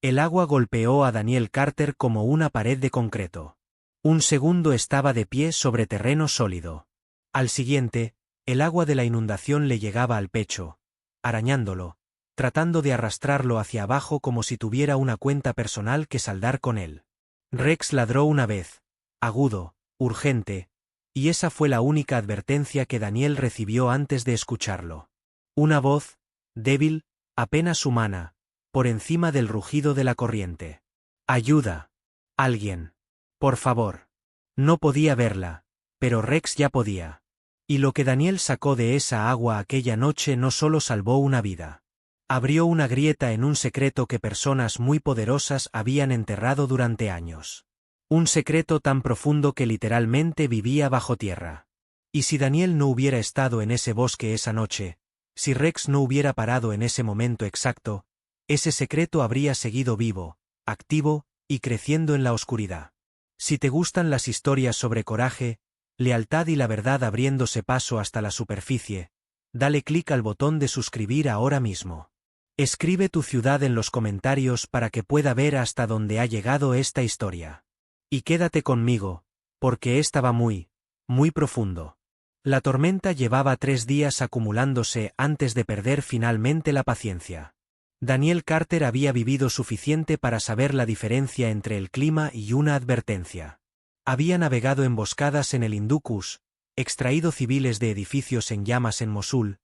El agua golpeó a Daniel Carter como una pared de concreto. Un segundo estaba de pie sobre terreno sólido. Al siguiente, el agua de la inundación le llegaba al pecho, arañándolo, tratando de arrastrarlo hacia abajo como si tuviera una cuenta personal que saldar con él. Rex ladró una vez, agudo, urgente, y esa fue la única advertencia que Daniel recibió antes de escucharlo. Una voz, débil, apenas humana, por encima del rugido de la corriente. «¡Ayuda! ¡Alguien! Por favor». No podía verla, pero Rex ya podía. Y lo que Daniel sacó de esa agua aquella noche no solo salvó una vida. Abrió una grieta en un secreto que personas muy poderosas habían enterrado durante años. Un secreto tan profundo que literalmente vivía bajo tierra. Y si Daniel no hubiera estado en ese bosque esa noche, si Rex no hubiera parado en ese momento exacto, ese secreto habría seguido vivo, activo, y creciendo en la oscuridad. Si te gustan las historias sobre coraje, lealtad y la verdad abriéndose paso hasta la superficie, dale clic al botón de suscribir ahora mismo. Escribe tu ciudad en los comentarios para que pueda ver hasta dónde ha llegado esta historia. Y quédate conmigo, porque estaba muy, muy profundo. La tormenta llevaba 3 días acumulándose antes de perder finalmente la paciencia. Daniel Carter había vivido suficiente para saber la diferencia entre el clima y una advertencia. Había navegado emboscadas en el Hindú Kush, extraído civiles de edificios en llamas en Mosul,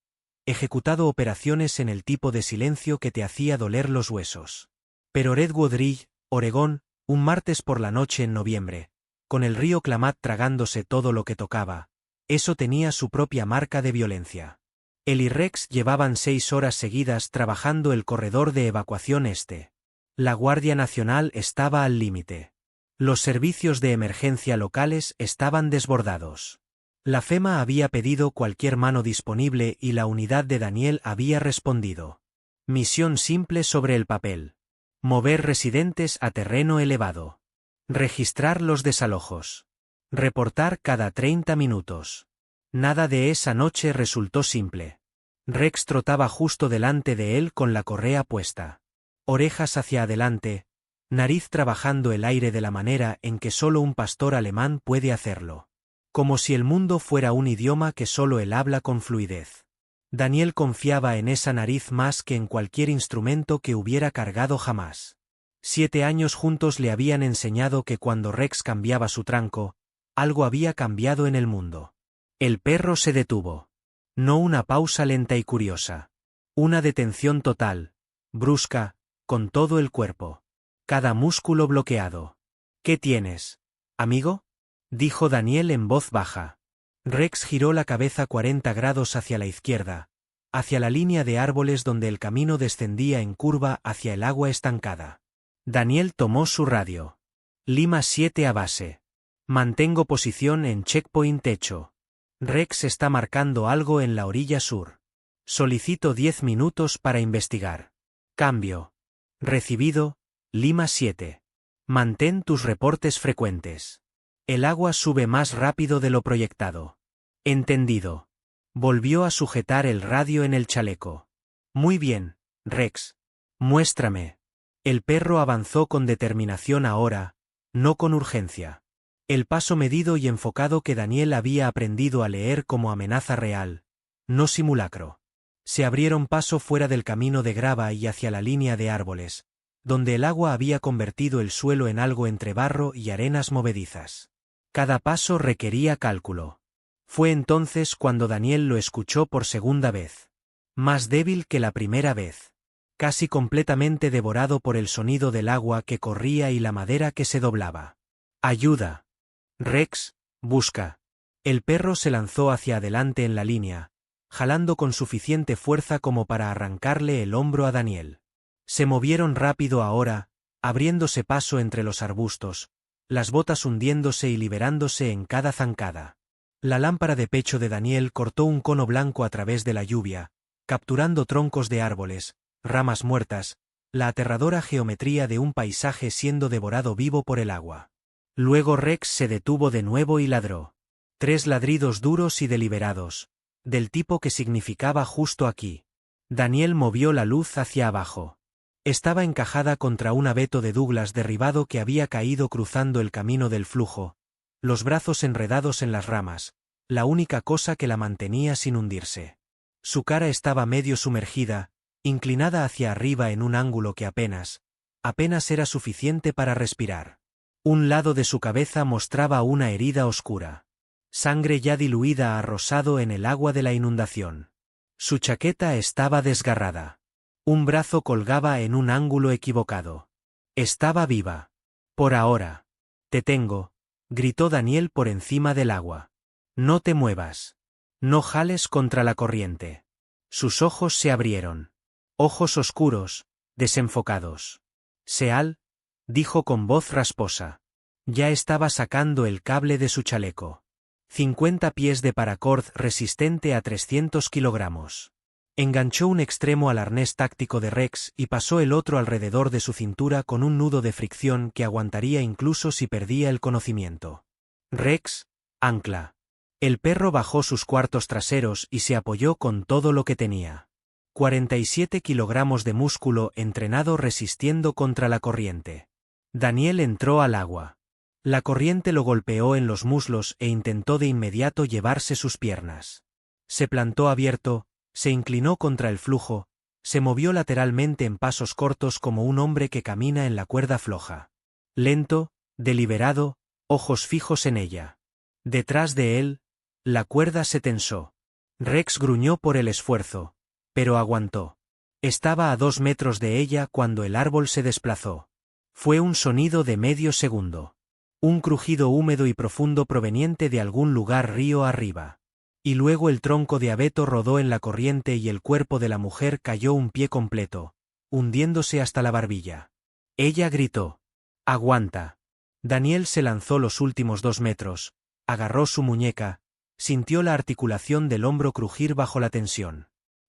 ejecutado operaciones en el tipo de silencio que te hacía doler los huesos. Pero Redwood Ridge, Oregón, un martes por la noche en noviembre, con el río Klamath tragándose todo lo que tocaba, eso tenía su propia marca de violencia. Él y Rex llevaban 6 horas seguidas trabajando el corredor de evacuación este. La Guardia Nacional estaba al límite. Los servicios de emergencia locales estaban desbordados. La FEMA había pedido cualquier mano disponible y la unidad de Daniel había respondido. Misión simple sobre el papel. Mover residentes a terreno elevado. Registrar los desalojos. Reportar cada 30 minutos. Nada de esa noche resultó simple. Rex trotaba justo delante de él con la correa puesta. Orejas hacia adelante, nariz trabajando el aire de la manera en que solo un pastor alemán puede hacerlo. Como si el mundo fuera un idioma que solo él habla con fluidez. Daniel confiaba en esa nariz más que en cualquier instrumento que hubiera cargado jamás. 7 años juntos le habían enseñado que cuando Rex cambiaba su tranco, algo había cambiado en el mundo. El perro se detuvo. No una pausa lenta y curiosa. Una detención total, brusca, con todo el cuerpo. Cada músculo bloqueado. ¿Qué tienes, amigo?, dijo Daniel en voz baja. Rex giró la cabeza 40 grados hacia la izquierda, hacia la línea de árboles donde el camino descendía en curva hacia el agua estancada. Daniel tomó su radio. Lima 7 a base. Mantengo posición en checkpoint hecho. Rex está marcando algo en la orilla sur. Solicito 10 minutos para investigar. Cambio. Recibido, Lima 7. Mantén tus reportes frecuentes. El agua sube más rápido de lo proyectado. Entendido. Volvió a sujetar el radio en el chaleco. Muy bien, Rex. Muéstrame. El perro avanzó con determinación ahora, no con urgencia. El paso medido y enfocado que Daniel había aprendido a leer como amenaza real, no simulacro. Se abrieron paso fuera del camino de grava y hacia la línea de árboles, donde el agua había convertido el suelo en algo entre barro y arenas movedizas. Cada paso requería cálculo. Fue entonces cuando Daniel lo escuchó por segunda vez. Más débil que la primera vez. Casi completamente devorado por el sonido del agua que corría y la madera que se doblaba. Ayuda. Rex, busca. El perro se lanzó hacia adelante en la línea, jalando con suficiente fuerza como para arrancarle el hombro a Daniel. Se movieron rápido ahora, abriéndose paso entre los arbustos, las botas hundiéndose y liberándose en cada zancada. La lámpara de pecho de Daniel cortó un cono blanco a través de la lluvia, capturando troncos de árboles, ramas muertas, la aterradora geometría de un paisaje siendo devorado vivo por el agua. Luego Rex se detuvo de nuevo y ladró. 3 ladridos duros y deliberados, del tipo que significaba justo aquí. Daniel movió la luz hacia abajo. Estaba encajada contra un abeto de Douglas derribado que había caído cruzando el camino del flujo, los brazos enredados en las ramas, la única cosa que la mantenía sin hundirse. Su cara estaba medio sumergida, inclinada hacia arriba en un ángulo que apenas era suficiente para respirar. Un lado de su cabeza mostraba una herida oscura. Sangre ya diluida a rosado en el agua de la inundación. Su chaqueta estaba desgarrada. Un brazo colgaba en un ángulo equivocado. Estaba viva. Por ahora. Te tengo, gritó Daniel por encima del agua. No te muevas. No jales contra la corriente. Sus ojos se abrieron. Ojos oscuros, desenfocados. Seal, dijo con voz rasposa. Ya estaba sacando el cable de su chaleco. 50 pies de paracord resistente a 300 kilogramos. Enganchó un extremo al arnés táctico de Rex y pasó el otro alrededor de su cintura con un nudo de fricción que aguantaría incluso si perdía el conocimiento. Rex, ancla. El perro bajó sus cuartos traseros y se apoyó con todo lo que tenía. 47 kilogramos de músculo entrenado resistiendo contra la corriente. Daniel entró al agua. La corriente lo golpeó en los muslos e intentó de inmediato llevarse sus piernas. Se plantó abierto, se inclinó contra el flujo, se movió lateralmente en pasos cortos como un hombre que camina en la cuerda floja. Lento, deliberado, ojos fijos en ella. Detrás de él, la cuerda se tensó. Rex gruñó por el esfuerzo, pero aguantó. Estaba a 2 metros de ella cuando el árbol se desplazó. Fue un sonido de medio segundo. Un crujido húmedo y profundo proveniente de algún lugar río arriba. Y luego el tronco de abeto rodó en la corriente y el cuerpo de la mujer cayó un pie completo, hundiéndose hasta la barbilla. Ella gritó. «Aguanta». Daniel se lanzó los últimos 2 metros, agarró su muñeca, sintió la articulación del hombro crujir bajo la tensión.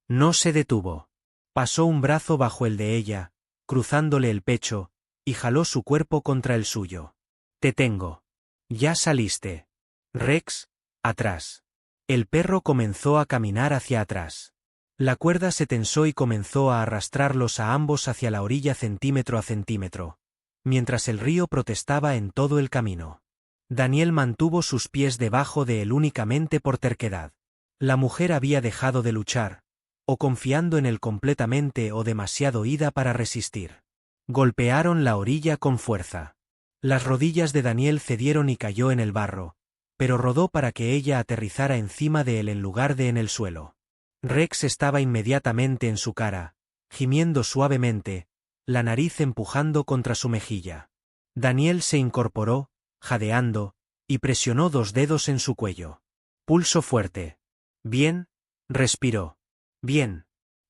No se detuvo. Pasó un brazo bajo el de ella, cruzándole el pecho, y jaló su cuerpo contra el suyo. «Te tengo. Ya saliste». Rex, atrás. El perro comenzó a caminar hacia atrás. La cuerda se tensó y comenzó a arrastrarlos a ambos hacia la orilla centímetro a centímetro, mientras el río protestaba en todo el camino. Daniel mantuvo sus pies debajo de él únicamente por terquedad. La mujer había dejado de luchar, o confiando en él completamente o demasiado ida para resistir. Golpearon la orilla con fuerza. Las rodillas de Daniel cedieron y cayó en el barro, pero rodó para que ella aterrizara encima de él en lugar de en el suelo. Rex estaba inmediatamente en su cara, gimiendo suavemente, la nariz empujando contra su mejilla. Daniel se incorporó, jadeando, y presionó 2 dedos en su cuello. Pulso fuerte. Bien, respiró. Bien.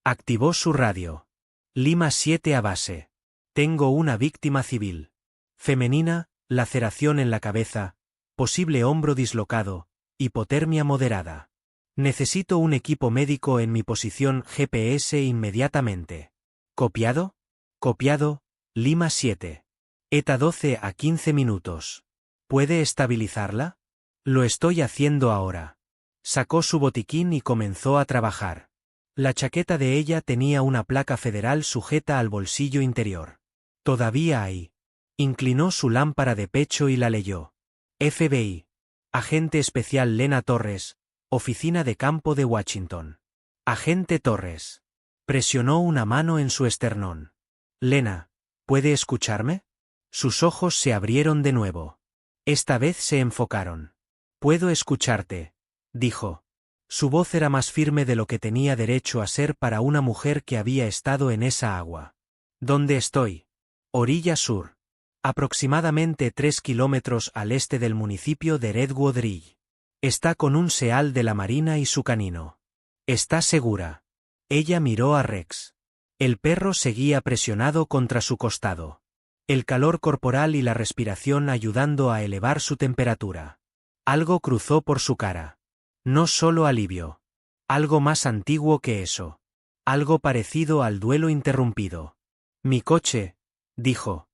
Activó su radio. Lima 7 a base. Tengo una víctima civil. Femenina, laceración en la cabeza, posible hombro dislocado, hipotermia moderada. Necesito un equipo médico en mi posición GPS inmediatamente. ¿Copiado? Copiado, Lima 7. ETA 12 a 15 minutos. ¿Puede estabilizarla? Lo estoy haciendo ahora. Sacó su botiquín y comenzó a trabajar. La chaqueta de ella tenía una placa federal sujeta al bolsillo interior. Todavía hay. Inclinó su lámpara de pecho y la leyó. FBI. Agente especial Lena Torres, Oficina de Campo de Washington. Agente Torres. Presionó una mano en su esternón. Lena, ¿puede escucharme? Sus ojos se abrieron de nuevo. Esta vez se enfocaron. Puedo escucharte, dijo. Su voz era más firme de lo que tenía derecho a ser para una mujer que había estado en esa agua. ¿Dónde estoy? Orilla sur. Aproximadamente 3 kilómetros al este del municipio de Redwood Ridge. Está con un seal de la Marina y su canino. ¿Está segura? Ella miró a Rex. El perro seguía presionado contra su costado. El calor corporal y la respiración ayudando a elevar su temperatura. Algo cruzó por su cara. No solo alivio. Algo más antiguo que eso. Algo parecido al duelo interrumpido. Mi coche, dijo.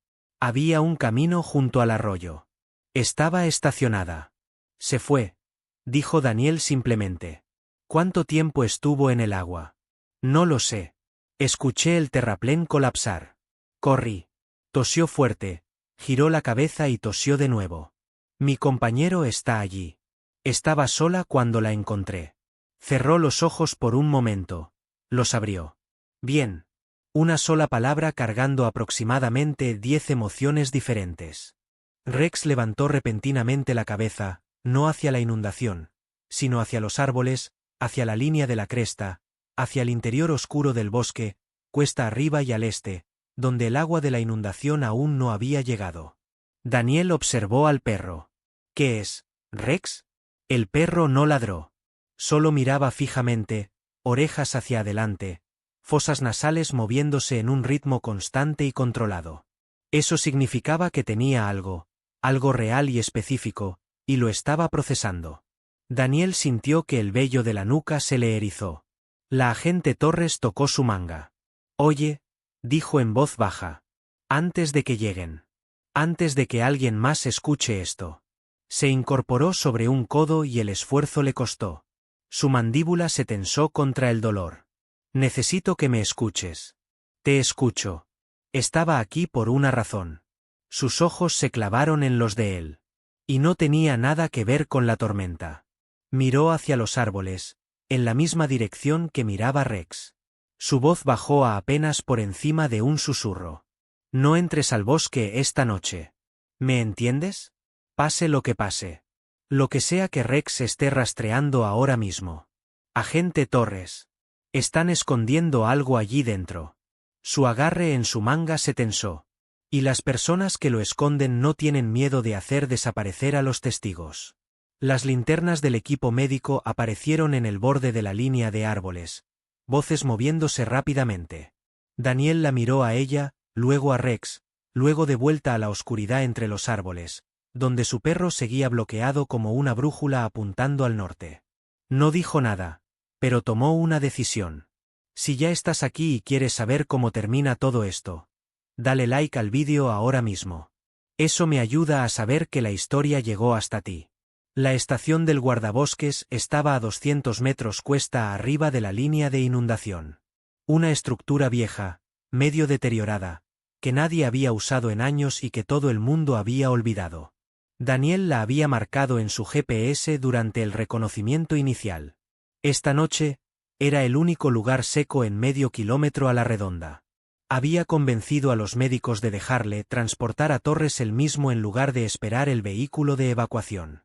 Había un camino junto al arroyo. Estaba estacionada. Se fue, dijo Daniel simplemente. ¿Cuánto tiempo estuvo en el agua? No lo sé. Escuché el terraplén colapsar. Corrí. Tosió fuerte, giró la cabeza y tosió de nuevo. Mi compañero está allí. Estaba sola cuando la encontré. Cerró los ojos por un momento. Los abrió. Bien. Una sola palabra cargando aproximadamente 10 emociones diferentes. Rex levantó repentinamente la cabeza, no hacia la inundación, sino hacia los árboles, hacia la línea de la cresta, hacia el interior oscuro del bosque, cuesta arriba y al este, donde el agua de la inundación aún no había llegado. Daniel observó al perro. ¿Qué es, Rex? El perro no ladró. Solo miraba fijamente, orejas hacia adelante, fosas nasales moviéndose en un ritmo constante y controlado. Eso significaba que tenía algo real y específico, y lo estaba procesando. Daniel sintió que el vello de la nuca se le erizó. La agente Torres tocó su manga. Oye, dijo en voz baja. Antes de que lleguen. Antes de que alguien más escuche esto. Se incorporó sobre un codo y el esfuerzo le costó. Su mandíbula se tensó contra el dolor. Necesito que me escuches. Te escucho. Estaba aquí por una razón. Sus ojos se clavaron en los de él. Y no tenía nada que ver con la tormenta. Miró hacia los árboles, en la misma dirección que miraba Rex. Su voz bajó a apenas por encima de un susurro. No entres al bosque esta noche. ¿Me entiendes? Pase lo que pase. Lo que sea que Rex esté rastreando ahora mismo. Agente Torres. Están escondiendo algo allí dentro. Su agarre en su manga se tensó. Y las personas que lo esconden no tienen miedo de hacer desaparecer a los testigos. Las linternas del equipo médico aparecieron en el borde de la línea de árboles, voces moviéndose rápidamente. Daniel la miró a ella, luego a Rex, luego de vuelta a la oscuridad entre los árboles, donde su perro seguía bloqueado como una brújula apuntando al norte. No dijo nada, pero tomó una decisión. Si ya estás aquí y quieres saber cómo termina todo esto, dale like al vídeo ahora mismo. Eso me ayuda a saber que la historia llegó hasta ti. La estación del guardabosques estaba a 200 metros cuesta arriba de la línea de inundación. Una estructura vieja, medio deteriorada, que nadie había usado en años y que todo el mundo había olvidado. Daniel la había marcado en su GPS durante el reconocimiento inicial. Esta noche, era el único lugar seco en medio kilómetro a la redonda. Había convencido a los médicos de dejarle transportar a Torres él mismo en lugar de esperar el vehículo de evacuación.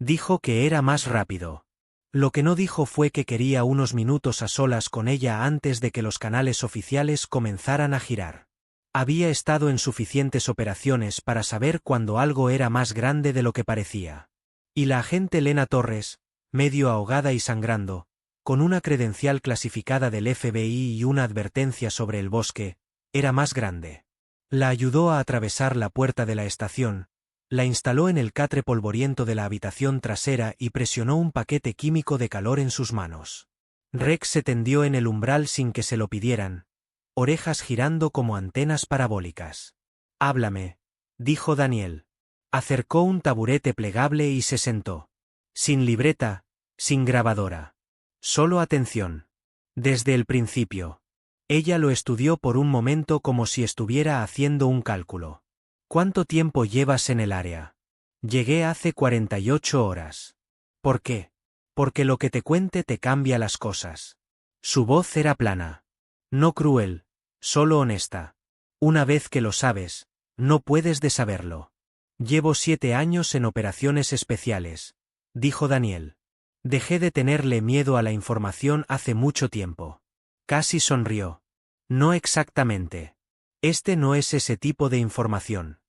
Dijo que era más rápido. Lo que no dijo fue que quería unos minutos a solas con ella antes de que los canales oficiales comenzaran a girar. Había estado en suficientes operaciones para saber cuando algo era más grande de lo que parecía. Y la agente Lena Torres, medio ahogada y sangrando, con una credencial clasificada del FBI y una advertencia sobre el bosque, era más grande. La ayudó a atravesar la puerta de la estación, la instaló en el catre polvoriento de la habitación trasera y presionó un paquete químico de calor en sus manos. Rex se tendió en el umbral sin que se lo pidieran, orejas girando como antenas parabólicas. Háblame, dijo Daniel. Acercó un taburete plegable y se sentó. Sin libreta, sin grabadora. Solo atención. Desde el principio. Ella lo estudió por un momento como si estuviera haciendo un cálculo. ¿Cuánto tiempo llevas en el área? Llegué hace 48 horas. ¿Por qué? Porque lo que te cuente te cambia las cosas. Su voz era plana. No cruel, solo honesta. Una vez que lo sabes, no puedes de saberlo. Llevo 7 años en operaciones especiales, dijo Daniel. Dejé de tenerle miedo a la información hace mucho tiempo. Casi sonrió. No exactamente. Este no es ese tipo de información.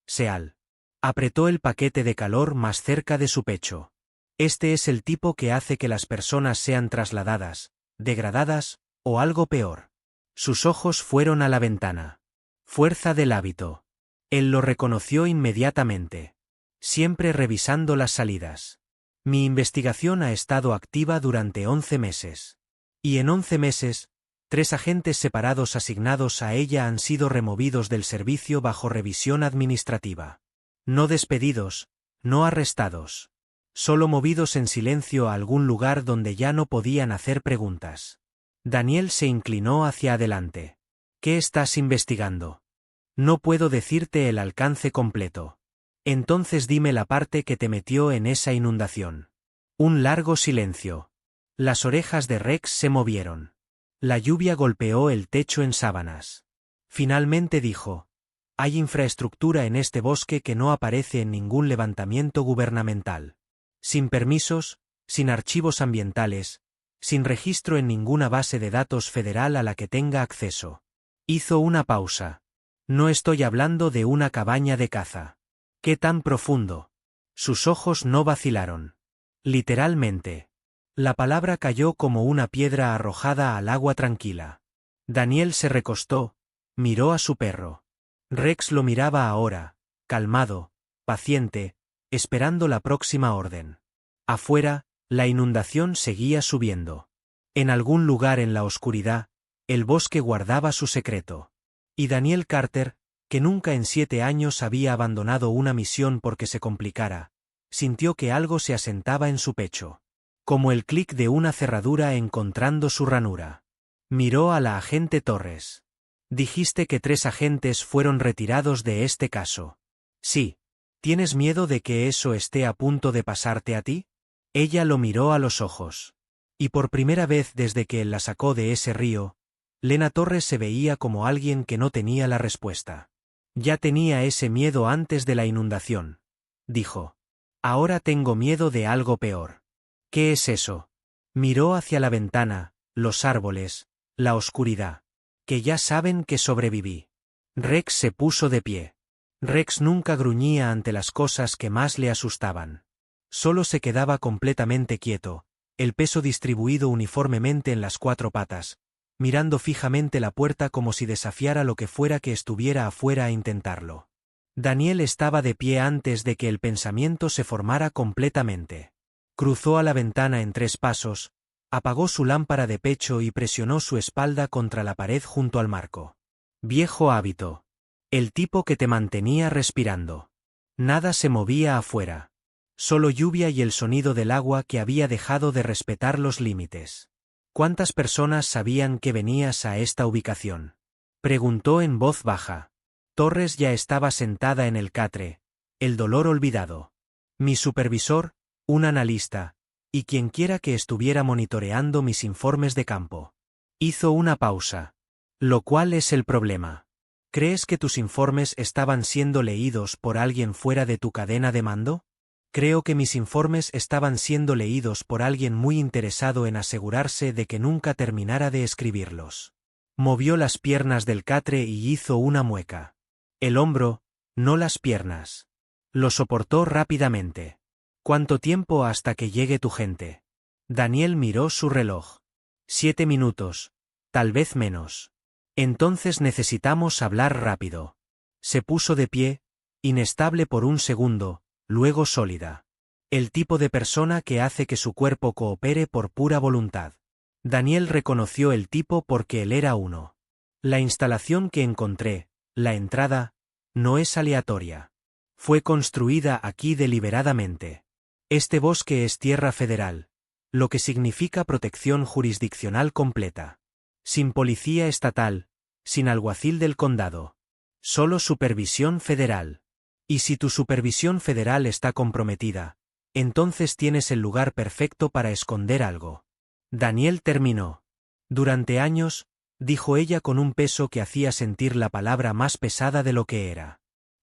Seal. Apretó el paquete de calor más cerca de su pecho. Este es el tipo que hace que las personas sean trasladadas, degradadas, o algo peor. Sus ojos fueron a la ventana. Fuerza del hábito. Él lo reconoció inmediatamente. Siempre revisando las salidas. Mi investigación ha estado activa durante 11 meses. Y en 11 meses, 3 agentes separados asignados a ella han sido removidos del servicio bajo revisión administrativa. No despedidos, no arrestados. Solo movidos en silencio a algún lugar donde ya no podían hacer preguntas. Daniel se inclinó hacia adelante. ¿Qué estás investigando? No puedo decirte el alcance completo. Entonces dime la parte que te metió en esa inundación. Un largo silencio. Las orejas de Rex se movieron. La lluvia golpeó el techo en sábanas. Finalmente dijo: hay infraestructura en este bosque que no aparece en ningún levantamiento gubernamental. Sin permisos, sin archivos ambientales, sin registro en ninguna base de datos federal a la que tenga acceso. Hizo una pausa. No estoy hablando de una cabaña de caza. ¿Qué tan profundo? Sus ojos no vacilaron. Literalmente. La palabra cayó como una piedra arrojada al agua tranquila. Daniel se recostó, miró a su perro. Rex lo miraba ahora, calmado, paciente, esperando la próxima orden. Afuera, la inundación seguía subiendo. En algún lugar en la oscuridad, el bosque guardaba su secreto. Y Daniel Carter, que nunca en 7 años había abandonado una misión porque se complicara, sintió que algo se asentaba en su pecho. Como el clic de una cerradura encontrando su ranura. Miró a la agente Torres. Dijiste que 3 agentes fueron retirados de este caso. Sí. ¿Tienes miedo de que eso esté a punto de pasarte a ti? Ella lo miró a los ojos. Y por primera vez desde que él la sacó de ese río, Lena Torres se veía como alguien que no tenía la respuesta. Ya tenía ese miedo antes de la inundación. Dijo. Ahora tengo miedo de algo peor. ¿Qué es eso? Miró hacia la ventana, los árboles, la oscuridad. Que ya saben que sobreviví. Rex se puso de pie. Rex nunca gruñía ante las cosas que más le asustaban. Solo se quedaba completamente quieto, el peso distribuido uniformemente en las 4 patas, mirando fijamente la puerta como si desafiara lo que fuera que estuviera afuera a intentarlo. Daniel estaba de pie antes de que el pensamiento se formara completamente. Cruzó a la ventana en 3 pasos, apagó su lámpara de pecho y presionó su espalda contra la pared junto al marco. Viejo hábito. El tipo que te mantenía respirando. Nada se movía afuera. Solo lluvia y el sonido del agua que había dejado de respetar los límites. ¿Cuántas personas sabían que venías a esta ubicación? Preguntó en voz baja. Torres ya estaba sentada en el catre, el dolor olvidado. Mi supervisor, un analista, y quienquiera que estuviera monitoreando mis informes de campo. Hizo una pausa. Lo cual es el problema. ¿Crees que tus informes estaban siendo leídos por alguien fuera de tu cadena de mando? Creo que mis informes estaban siendo leídos por alguien muy interesado en asegurarse de que nunca terminara de escribirlos. Movió las piernas del catre y hizo una mueca. El hombro, no las piernas. Lo soportó rápidamente. ¿Cuánto tiempo hasta que llegue tu gente? Daniel miró su reloj. 7 minutos, tal vez menos. Entonces necesitamos hablar rápido. Se puso de pie, inestable por un segundo, luego sólida. El tipo de persona que hace que su cuerpo coopere por pura voluntad. Daniel reconoció el tipo porque él era uno. La instalación que encontré, la entrada, no es aleatoria. Fue construida aquí deliberadamente. Este bosque es tierra federal, lo que significa protección jurisdiccional completa. Sin policía estatal, sin alguacil del condado. Solo supervisión federal. Y si tu supervisión federal está comprometida, entonces tienes el lugar perfecto para esconder algo. Daniel terminó. Durante años, dijo ella con un peso que hacía sentir la palabra más pesada de lo que era.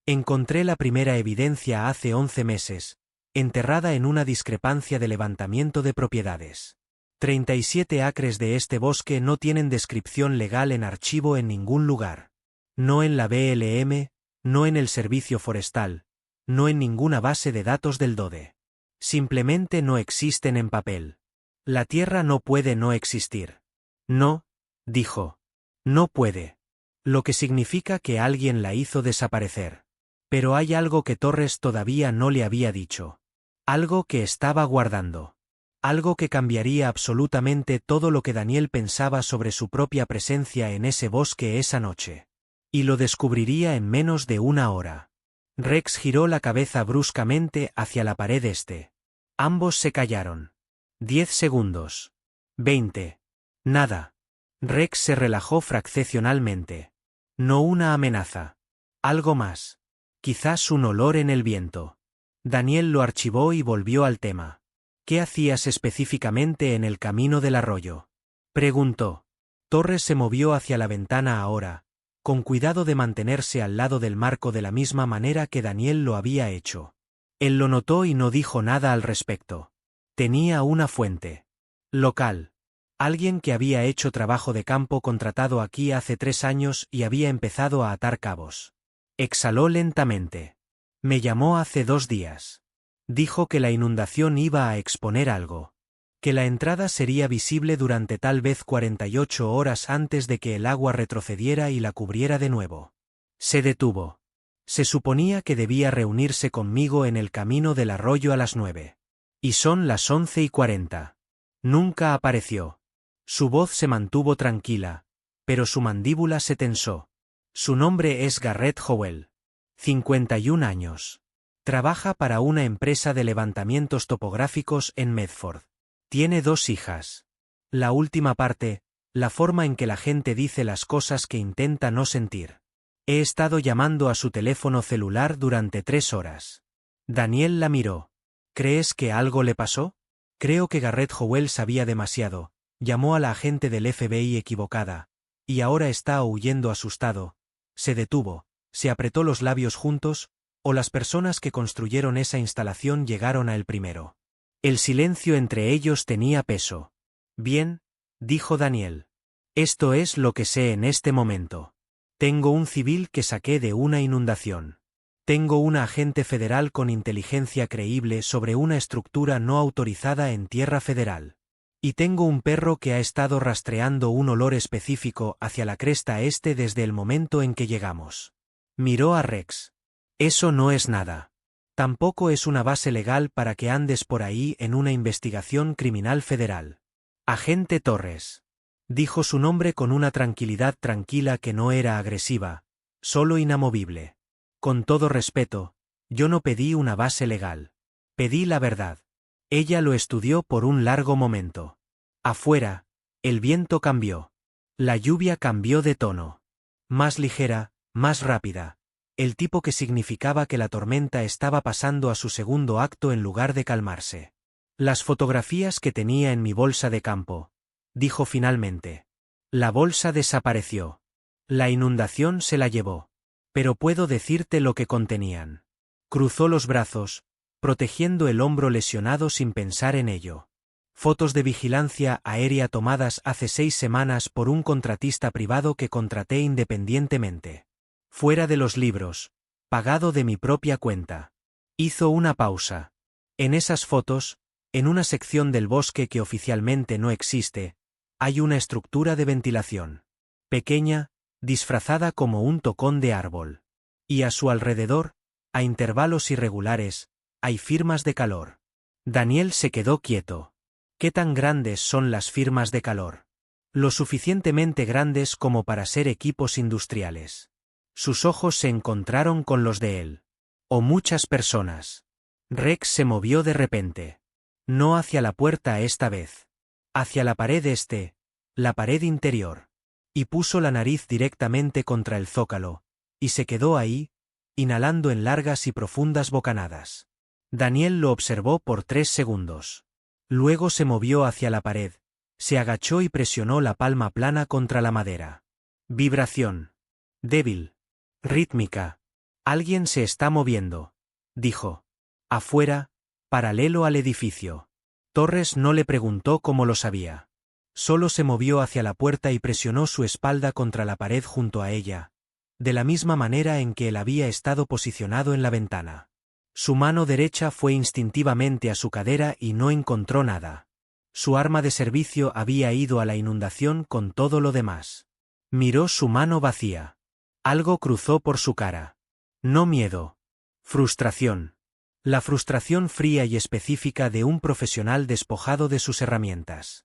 Encontré la primera evidencia hace 11 meses, enterrada en una discrepancia de levantamiento de propiedades. 37 acres de este bosque no tienen descripción legal en archivo en ningún lugar. No en la BLM, no en el Servicio Forestal, no en ninguna base de datos del DODE. Simplemente no existen en papel. La tierra no puede no existir. No, dijo. No puede. Lo que significa que alguien la hizo desaparecer. Pero hay algo que Torres todavía no le había dicho. Algo que estaba guardando. Algo que cambiaría absolutamente todo lo que Daniel pensaba sobre su propia presencia en ese bosque esa noche. Y lo descubriría en menos de 1 hora. Rex giró la cabeza bruscamente hacia la pared este. Ambos se callaron. 10 segundos. 20. Nada. Rex se relajó fraccionalmente. No una amenaza. Algo más. Quizás un olor en el viento. Daniel lo archivó y volvió al tema. ¿Qué hacías específicamente en el camino del arroyo? Preguntó. Torres se movió hacia la ventana ahora, con cuidado de mantenerse al lado del marco de la misma manera que Daniel lo había hecho. Él lo notó y no dijo nada al respecto. Tenía una fuente. Local. Alguien que había hecho trabajo de campo contratado aquí hace 3 años y había empezado a atar cabos. Exhaló lentamente. Me llamó hace 2 días. Dijo que la inundación iba a exponer algo. Que la entrada sería visible durante tal vez 48 horas antes de que el agua retrocediera y la cubriera de nuevo. Se detuvo. Se suponía que debía reunirse conmigo en el camino del arroyo a las 9. Y son las 11:40. Nunca apareció. Su voz se mantuvo tranquila, pero su mandíbula se tensó. Su nombre es Garrett Howell. 51 años. Trabaja para una empresa de levantamientos topográficos en Medford. Tiene 2 hijas. La última parte, la forma en que la gente dice las cosas que intenta no sentir. He estado llamando a su teléfono celular durante 3 horas. Daniel la miró. ¿Crees que algo le pasó? Creo que Garrett Howell sabía demasiado. Llamó a la agente del FBI equivocada. Y ahora está huyendo asustado. Se detuvo, se apretó los labios juntos, o las personas que construyeron esa instalación llegaron a él primero. El silencio entre ellos tenía peso. Bien, dijo Daniel. Esto es lo que sé en este momento. Tengo un civil que saqué de una inundación. Tengo una agente federal con inteligencia creíble sobre una estructura no autorizada en tierra federal. Y tengo un perro que ha estado rastreando un olor específico hacia la cresta este desde el momento en que llegamos. Miró a Rex. Eso no es nada. Tampoco es una base legal para que andes por ahí en una investigación criminal federal. Agente Torres. Dijo su nombre con una tranquilidad tranquila que no era agresiva, solo inamovible. Con todo respeto, yo no pedí una base legal. Pedí la verdad. Ella lo estudió por un largo momento. Afuera, el viento cambió. La lluvia cambió de tono. Más ligera, más rápida. El tipo que significaba que la tormenta estaba pasando a su segundo acto en lugar de calmarse. Las fotografías que tenía en mi bolsa de campo, dijo finalmente. La bolsa desapareció. La inundación se la llevó. Pero puedo decirte lo que contenían. Cruzó los brazos, protegiendo el hombro lesionado sin pensar en ello. Fotos de vigilancia aérea tomadas hace 6 semanas por un contratista privado que contraté independientemente. Fuera de los libros, pagado de mi propia cuenta. Hizo una pausa. En esas fotos, en una sección del bosque que oficialmente no existe, hay una estructura de ventilación. Pequeña, disfrazada como un tocón de árbol. Y a su alrededor, a intervalos irregulares, hay firmas de calor. Daniel se quedó quieto. ¿Qué tan grandes son las firmas de calor? Lo suficientemente grandes como para ser equipos industriales. Sus ojos se encontraron con los de él. O muchas personas. Rex se movió de repente. No hacia la puerta esta vez. Hacia la pared este, la pared interior. Y puso la nariz directamente contra el zócalo, y se quedó ahí, inhalando en largas y profundas bocanadas. Daniel lo observó por 3 segundos. Luego se movió hacia la pared, se agachó y presionó la palma plana contra la madera. Vibración. Débil. Rítmica. Alguien se está moviendo, dijo. Afuera, paralelo al edificio. Torres no le preguntó cómo lo sabía. Solo se movió hacia la puerta y presionó su espalda contra la pared junto a ella, de la misma manera en que él había estado posicionado en la ventana. Su mano derecha fue instintivamente a su cadera y no encontró nada. Su arma de servicio había ido a la inundación con todo lo demás. Miró su mano vacía. Algo cruzó por su cara. No miedo. Frustración. La frustración fría y específica de un profesional despojado de sus herramientas.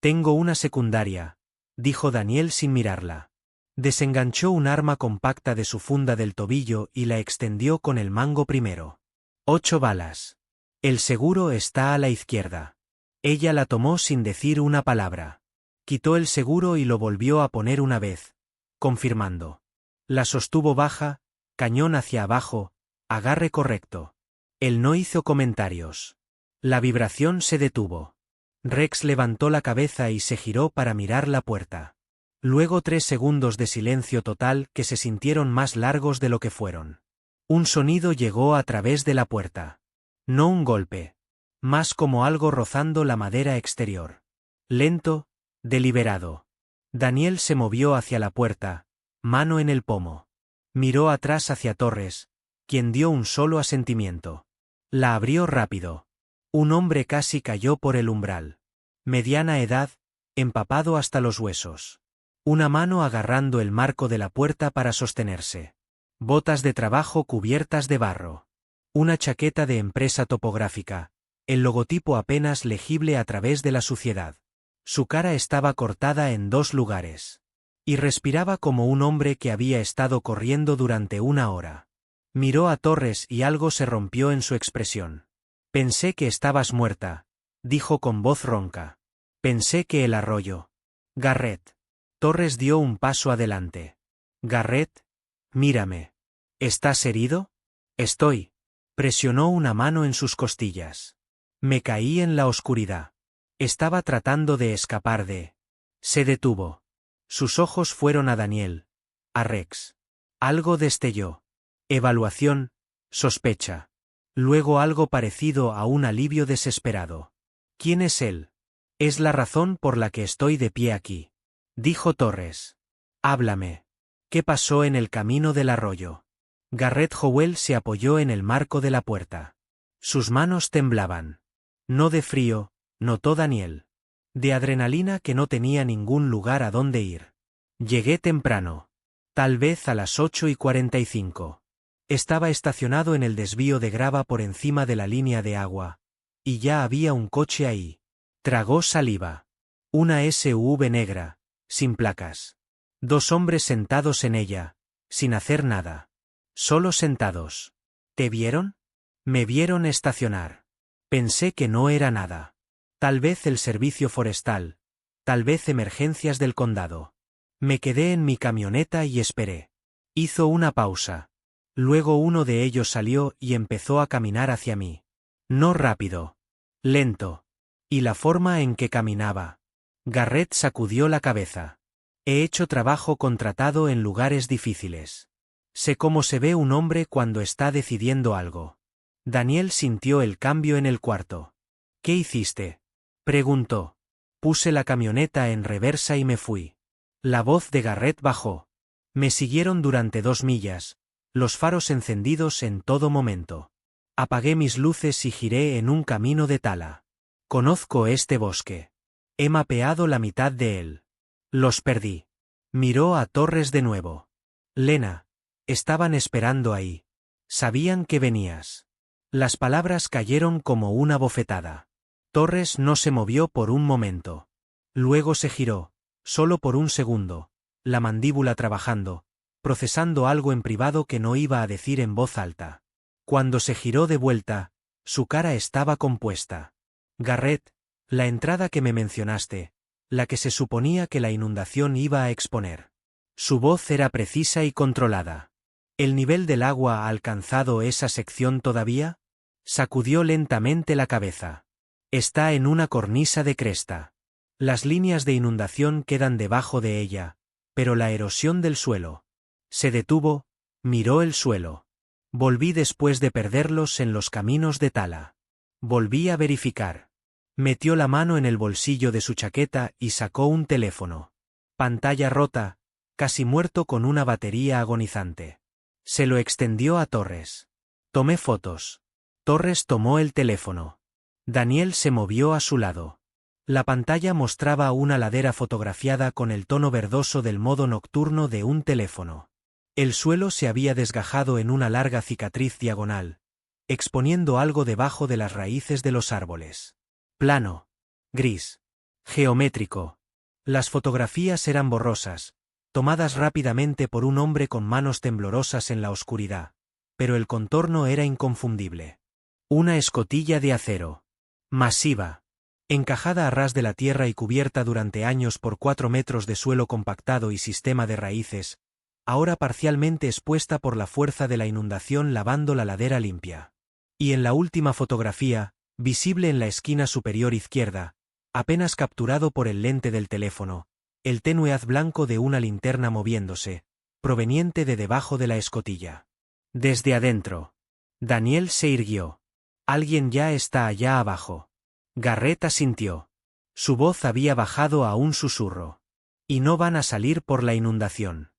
Tengo una secundaria, dijo Daniel sin mirarla. Desenganchó un arma compacta de su funda del tobillo y la extendió con el mango primero. 8 balas. El seguro está a la izquierda. Ella la tomó sin decir una palabra. Quitó el seguro y lo volvió a poner una vez, confirmando. La sostuvo baja, Cañón hacia abajo, agarre correcto. Él no hizo comentarios. La vibración se detuvo. Rex levantó la cabeza y se giró para mirar la puerta. Luego 3 segundos de silencio total que se sintieron más largos de lo que fueron. Un sonido llegó a través de la puerta. No un golpe. Más como algo rozando la madera exterior. Lento, deliberado. Daniel se movió hacia la puerta, mano en el pomo. Miró atrás hacia Torres, quien dio un solo asentimiento. La abrió rápido. Un hombre casi cayó por el umbral. Mediana edad, empapado hasta los huesos. Una mano agarrando el marco de la puerta para sostenerse. Botas de trabajo cubiertas de barro. Una chaqueta de empresa topográfica, el logotipo apenas legible a través de la suciedad. Su cara estaba cortada en 2 lugares. Y respiraba como un hombre que había estado corriendo durante 1 hora. Miró a Torres y algo se rompió en su expresión. Pensé que estabas muerta, dijo con voz ronca. Pensé que el arroyo. Garrett. Torres dio un paso adelante. Garrett, mírame. ¿Estás herido? Estoy. Presionó una mano en sus costillas. Me caí en la oscuridad. Estaba tratando de escapar de... Se detuvo. Sus ojos fueron a Daniel. A Rex. Algo destelló. Evaluación, sospecha. Luego algo parecido a un alivio desesperado. ¿Quién es él? Es la razón por la que estoy de pie aquí. Dijo Torres. Háblame. ¿Qué pasó en el camino del arroyo? Garrett Howell se apoyó en el marco de la puerta. Sus manos temblaban. No de frío, notó Daniel. De adrenalina que no tenía ningún lugar a dónde ir. Llegué temprano. Tal vez a las 8:45. Estaba estacionado en el desvío de grava por encima de la línea de agua. Y ya había un coche ahí. Tragó saliva. Una SUV negra, sin placas. 2 hombres sentados en ella, sin hacer nada. Solo sentados. ¿Te vieron? Me vieron estacionar. Pensé que no era nada. Tal vez el servicio forestal. Tal vez emergencias del condado. Me quedé en mi camioneta y esperé. Hizo una pausa. Luego uno de ellos salió y empezó a caminar hacia mí. No rápido. Lento. Y la forma en que caminaba. Garrett sacudió la cabeza. He hecho trabajo contratado en lugares difíciles. Sé cómo se ve un hombre cuando está decidiendo algo. Daniel sintió el cambio en el cuarto. ¿Qué hiciste? Preguntó. Puse la camioneta en reversa y me fui. La voz de Garrett bajó. Me siguieron durante 2 millas, los faros encendidos en todo momento. Apagué mis luces y giré en un camino de tala. Conozco este bosque. He mapeado la mitad de él. Los perdí. Miró a Torres de nuevo. Lena. Estaban esperando ahí. Sabían que venías. Las palabras cayeron como una bofetada. Torres no se movió por un momento. Luego se giró, solo por un segundo, la mandíbula trabajando, procesando algo en privado que no iba a decir en voz alta. Cuando se giró de vuelta, su cara estaba compuesta. Garrett, la entrada que me mencionaste, la que se suponía que la inundación iba a exponer. Su voz era precisa y controlada. ¿El nivel del agua ha alcanzado esa sección todavía? Sacudió lentamente la cabeza. Está en una cornisa de cresta. Las líneas de inundación quedan debajo de ella, pero la erosión del suelo. Se detuvo, miró el suelo. Volví después de perderlos en los caminos de tala. Volví a verificar. Metió la mano en el bolsillo de su chaqueta y sacó un teléfono. Pantalla rota, casi muerto con una batería agonizante. Se lo extendió a Torres. Tomé fotos. Torres tomó el teléfono. Daniel se movió a su lado. La pantalla mostraba una ladera fotografiada con el tono verdoso del modo nocturno de un teléfono. El suelo se había desgajado en una larga cicatriz diagonal, exponiendo algo debajo de las raíces de los árboles. Plano. Gris. Geométrico. Las fotografías eran borrosas, tomadas rápidamente por un hombre con manos temblorosas en la oscuridad, pero el contorno era inconfundible. Una escotilla de acero. Masiva. Encajada a ras de la tierra y cubierta durante años por 4 metros de suelo compactado y sistema de raíces, ahora parcialmente expuesta por la fuerza de la inundación lavando la ladera limpia. Y en la última fotografía, visible en la esquina superior izquierda, apenas capturado por el lente del teléfono, el tenue haz blanco de una linterna moviéndose, proveniente de debajo de la escotilla. Desde adentro. Daniel se irguió. Alguien ya está allá abajo. Garrett asintió. Su voz había bajado a un susurro. Y no van a salir por la inundación.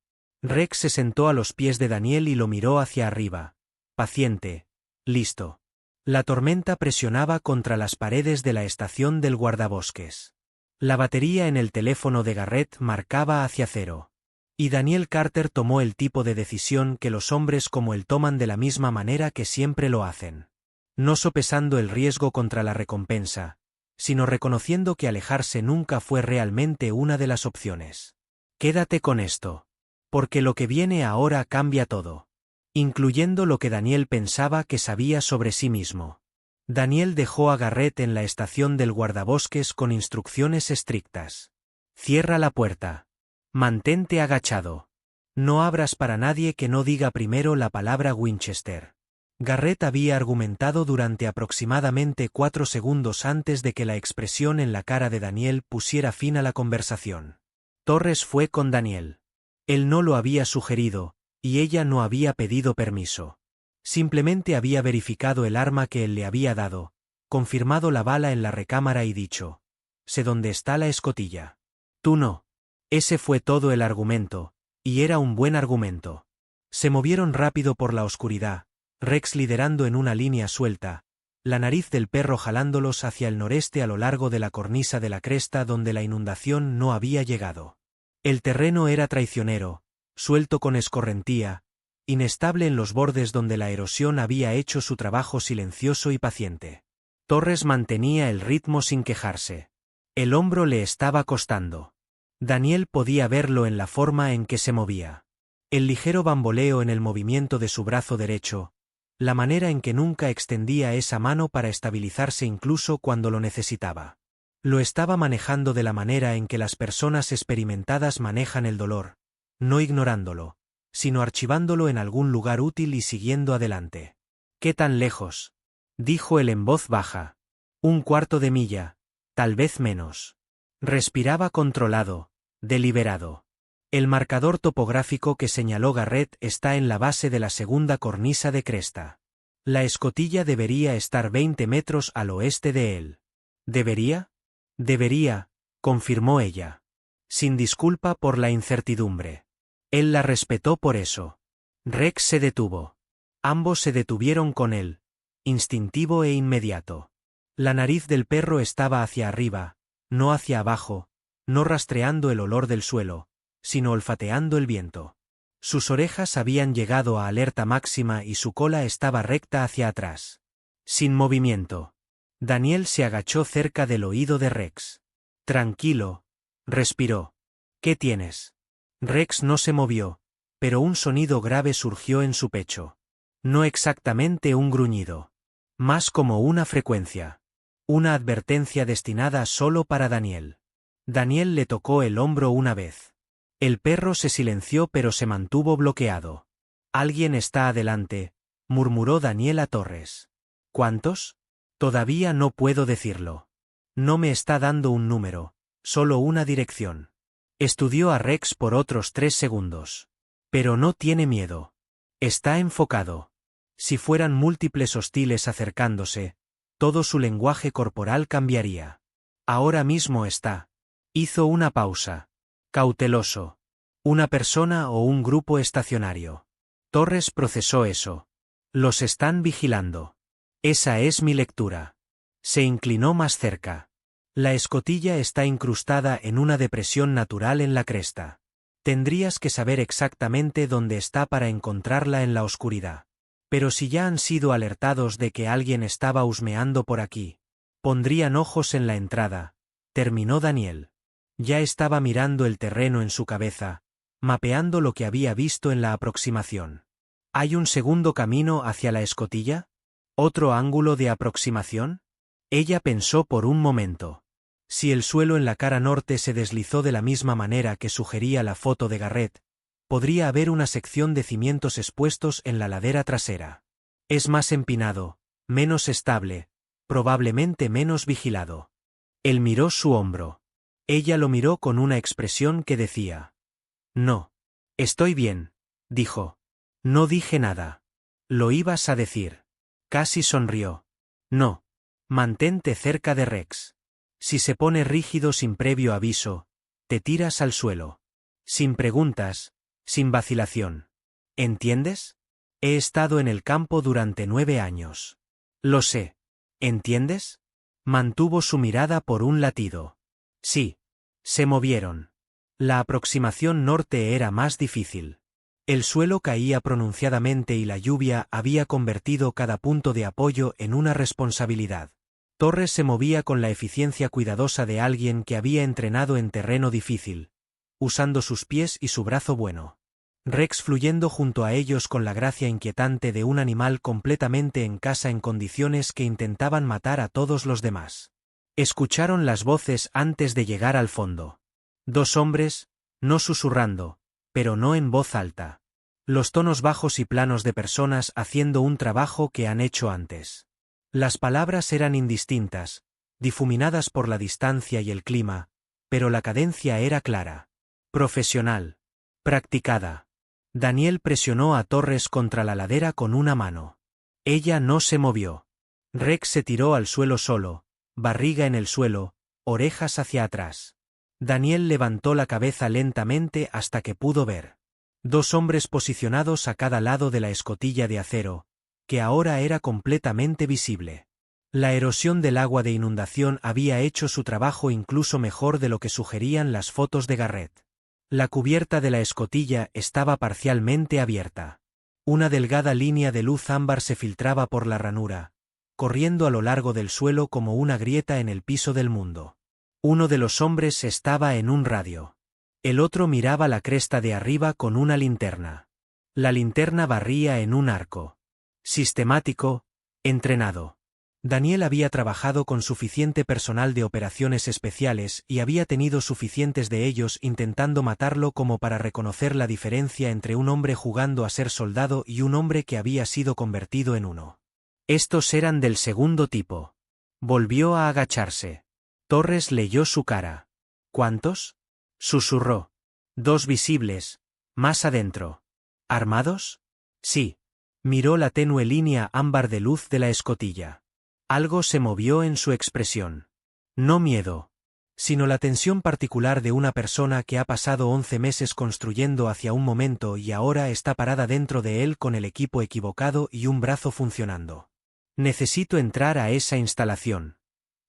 Rex se sentó a los pies de Daniel y lo miró hacia arriba. Paciente. Listo. La tormenta presionaba contra las paredes de la estación del guardabosques. La batería en el teléfono de Garrett marcaba hacia cero. Y Daniel Carter tomó el tipo de decisión que los hombres como él toman de la misma manera que siempre lo hacen. No sopesando el riesgo contra la recompensa, sino reconociendo que alejarse nunca fue realmente una de las opciones. Quédate con esto. Porque lo que viene ahora cambia todo. Incluyendo lo que Daniel pensaba que sabía sobre sí mismo. Daniel dejó a Garrett en la estación del guardabosques con instrucciones estrictas. Cierra la puerta. Mantente agachado. No abras para nadie que no diga primero la palabra Winchester. Garrett había argumentado durante aproximadamente 4 segundos antes de que la expresión en la cara de Daniel pusiera fin a la conversación. Torres fue con Daniel. Él no lo había sugerido, y ella no había pedido permiso. Simplemente había verificado el arma que él le había dado, confirmado la bala en la recámara y dicho: sé dónde está la escotilla. Tú no. Ese fue todo el argumento, y era un buen argumento. Se movieron rápido por la oscuridad, Rex liderando en una línea suelta, la nariz del perro jalándolos hacia el noreste a lo largo de la cornisa de la cresta donde la inundación no había llegado. El terreno era traicionero, suelto con escorrentía, inestable en los bordes donde la erosión había hecho su trabajo silencioso y paciente. Torres mantenía el ritmo sin quejarse. El hombro le estaba costando. Daniel podía verlo en la forma en que se movía. El ligero bamboleo en el movimiento de su brazo derecho, la manera en que nunca extendía esa mano para estabilizarse incluso cuando lo necesitaba. Lo estaba manejando de la manera en que las personas experimentadas manejan el dolor, no ignorándolo, sino archivándolo en algún lugar útil y siguiendo adelante. ¿Qué tan lejos?, dijo él en voz baja. 1/4 de milla, tal vez menos. Respiraba controlado, deliberado. El marcador topográfico que señaló Garrett está en la base de la segunda cornisa de cresta. La escotilla debería estar 20 metros al oeste de él. ¿Debería? Debería, confirmó ella. Sin disculpa por la incertidumbre. Él la respetó por eso. Rex se detuvo. Ambos se detuvieron con él, instintivo e inmediato. La nariz del perro estaba hacia arriba, no hacia abajo, no rastreando el olor del suelo, sino olfateando el viento. Sus orejas habían llegado a alerta máxima y su cola estaba recta hacia atrás. Sin movimiento. Daniel se agachó cerca del oído de Rex. Tranquilo, respiró. ¿Qué tienes? Rex no se movió, pero un sonido grave surgió en su pecho. No exactamente un gruñido. Más como una frecuencia. Una advertencia destinada solo para Daniel. Daniel le tocó el hombro una vez. El perro se silenció pero se mantuvo bloqueado. Alguien está adelante, murmuró Daniel a Torres. ¿Cuántos? Todavía no puedo decirlo. No me está dando un número, solo una dirección. Estudió a Rex por otros 3 segundos. Pero no tiene miedo. Está enfocado. Si fueran múltiples hostiles acercándose, todo su lenguaje corporal cambiaría. Ahora mismo está. Hizo una pausa. Cauteloso. ¿Una persona o un grupo estacionario? Torres procesó eso. Los están vigilando. Esa es mi lectura. Se inclinó más cerca. La escotilla está incrustada en una depresión natural en la cresta. Tendrías que saber exactamente dónde está para encontrarla en la oscuridad. Pero si ya han sido alertados de que alguien estaba husmeando por aquí, pondrían ojos en la entrada, terminó Daniel. Ya estaba mirando el terreno en su cabeza, mapeando lo que había visto en la aproximación. ¿Hay un segundo camino hacia la escotilla? ¿Otro ángulo de aproximación? Ella pensó por un momento. Si el suelo en la cara norte se deslizó de la misma manera que sugería la foto de Garrett, Podría haber una sección de cimientos expuestos en la ladera trasera. Es más empinado, menos estable, probablemente menos vigilado. Él miró su hombro. Ella lo miró con una expresión que decía: no. Estoy bien, dijo. No dije nada. ¿Lo ibas a decir? Casi sonrió. No. Mantente cerca de Rex. Si se pone rígido sin previo aviso, te tiras al suelo. Sin preguntas, sin vacilación. ¿Entiendes? He estado en el campo durante 9 años. Lo sé. ¿Entiendes? Mantuvo su mirada por un latido. Sí. Se movieron. La aproximación norte era más difícil. El suelo caía pronunciadamente y la lluvia había convertido cada punto de apoyo en una responsabilidad. Torres se movía con la eficiencia cuidadosa de alguien que había entrenado en terreno difícil, usando sus pies y su brazo bueno. Rex fluyendo junto a ellos con la gracia inquietante de un animal completamente en casa en condiciones que intentaban matar a todos los demás. Escucharon las voces antes de llegar al fondo. 2 hombres, no susurrando, pero no en voz alta. Los tonos bajos y planos de personas haciendo un trabajo que han hecho antes. Las palabras eran indistintas, difuminadas por la distancia y el clima, pero la cadencia era clara. Profesional. Practicada. Daniel presionó a Torres contra la ladera con una mano. Ella no se movió. Rex se tiró al suelo solo, barriga en el suelo, orejas hacia atrás. Daniel levantó la cabeza lentamente hasta que pudo ver 2 hombres posicionados a cada lado de la escotilla de acero, que ahora era completamente visible. La erosión del agua de inundación había hecho su trabajo incluso mejor de lo que sugerían las fotos de Garrett. La cubierta de la escotilla estaba parcialmente abierta. Una delgada línea de luz ámbar se filtraba por la ranura, corriendo a lo largo del suelo como una grieta en el piso del mundo. Uno de los hombres estaba en un radio. El otro miraba la cresta de arriba con una linterna. La linterna barría en un arco. Sistemático, entrenado. Daniel había trabajado con suficiente personal de operaciones especiales y había tenido suficientes de ellos intentando matarlo como para reconocer la diferencia entre un hombre jugando a ser soldado y un hombre que había sido convertido en uno. Estos eran del segundo tipo. Volvió a agacharse. Torres leyó su cara. ¿Cuántos? Susurró. 2 visibles, más adentro. ¿Armados? Sí. Miró la tenue línea ámbar de luz de la escotilla. Algo se movió en su expresión. No miedo, sino la tensión particular de una persona que ha pasado 11 meses construyendo hacia un momento y ahora está parada dentro de él con el equipo equivocado y un brazo funcionando. Necesito entrar a esa instalación,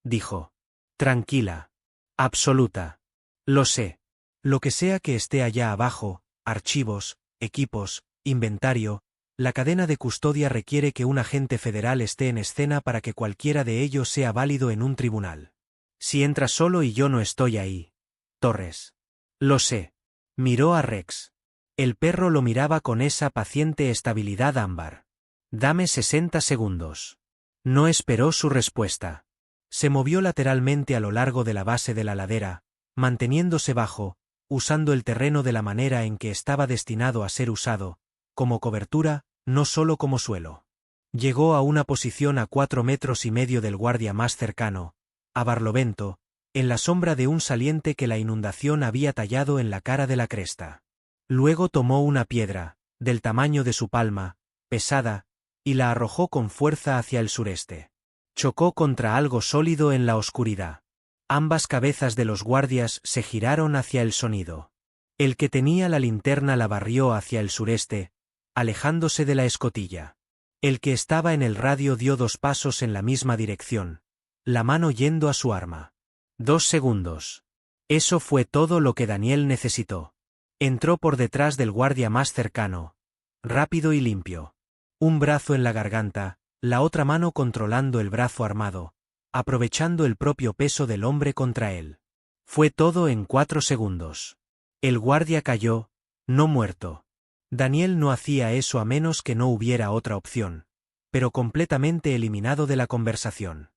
dijo. Tranquila. Absoluta. Lo sé. Lo que sea que esté allá abajo, archivos, equipos, inventario, la cadena de custodia requiere que un agente federal esté en escena para que cualquiera de ellos sea válido en un tribunal. Si entras solo y yo no estoy ahí. Torres. Lo sé. Miró a Rex. El perro lo miraba con esa paciente estabilidad ámbar. Dame 60 segundos. No esperó su respuesta. Se movió lateralmente a lo largo de la base de la ladera, manteniéndose bajo, usando el terreno de la manera en que estaba destinado a ser usado, como cobertura, no solo como suelo. Llegó a una posición a 4,5 metros del guardia más cercano, a Barlovento, en la sombra de un saliente que la inundación había tallado en la cara de la cresta. Luego tomó una piedra, del tamaño de su palma, pesada, y la arrojó con fuerza hacia el sureste. Chocó contra algo sólido en la oscuridad. Ambas cabezas de los guardias se giraron hacia el sonido. El que tenía la linterna la barrió hacia el sureste, alejándose de la escotilla. El que estaba en el radio dio 2 pasos en la misma dirección, la mano yendo a su arma. 2 segundos. Eso fue todo lo que Daniel necesitó. Entró por detrás del guardia más cercano, rápido y limpio. Un brazo en la garganta, la otra mano controlando el brazo armado, aprovechando el propio peso del hombre contra él. Fue todo en 4 segundos. El guardia cayó, no muerto. Daniel no hacía eso a menos que no hubiera otra opción, pero completamente eliminado de la conversación.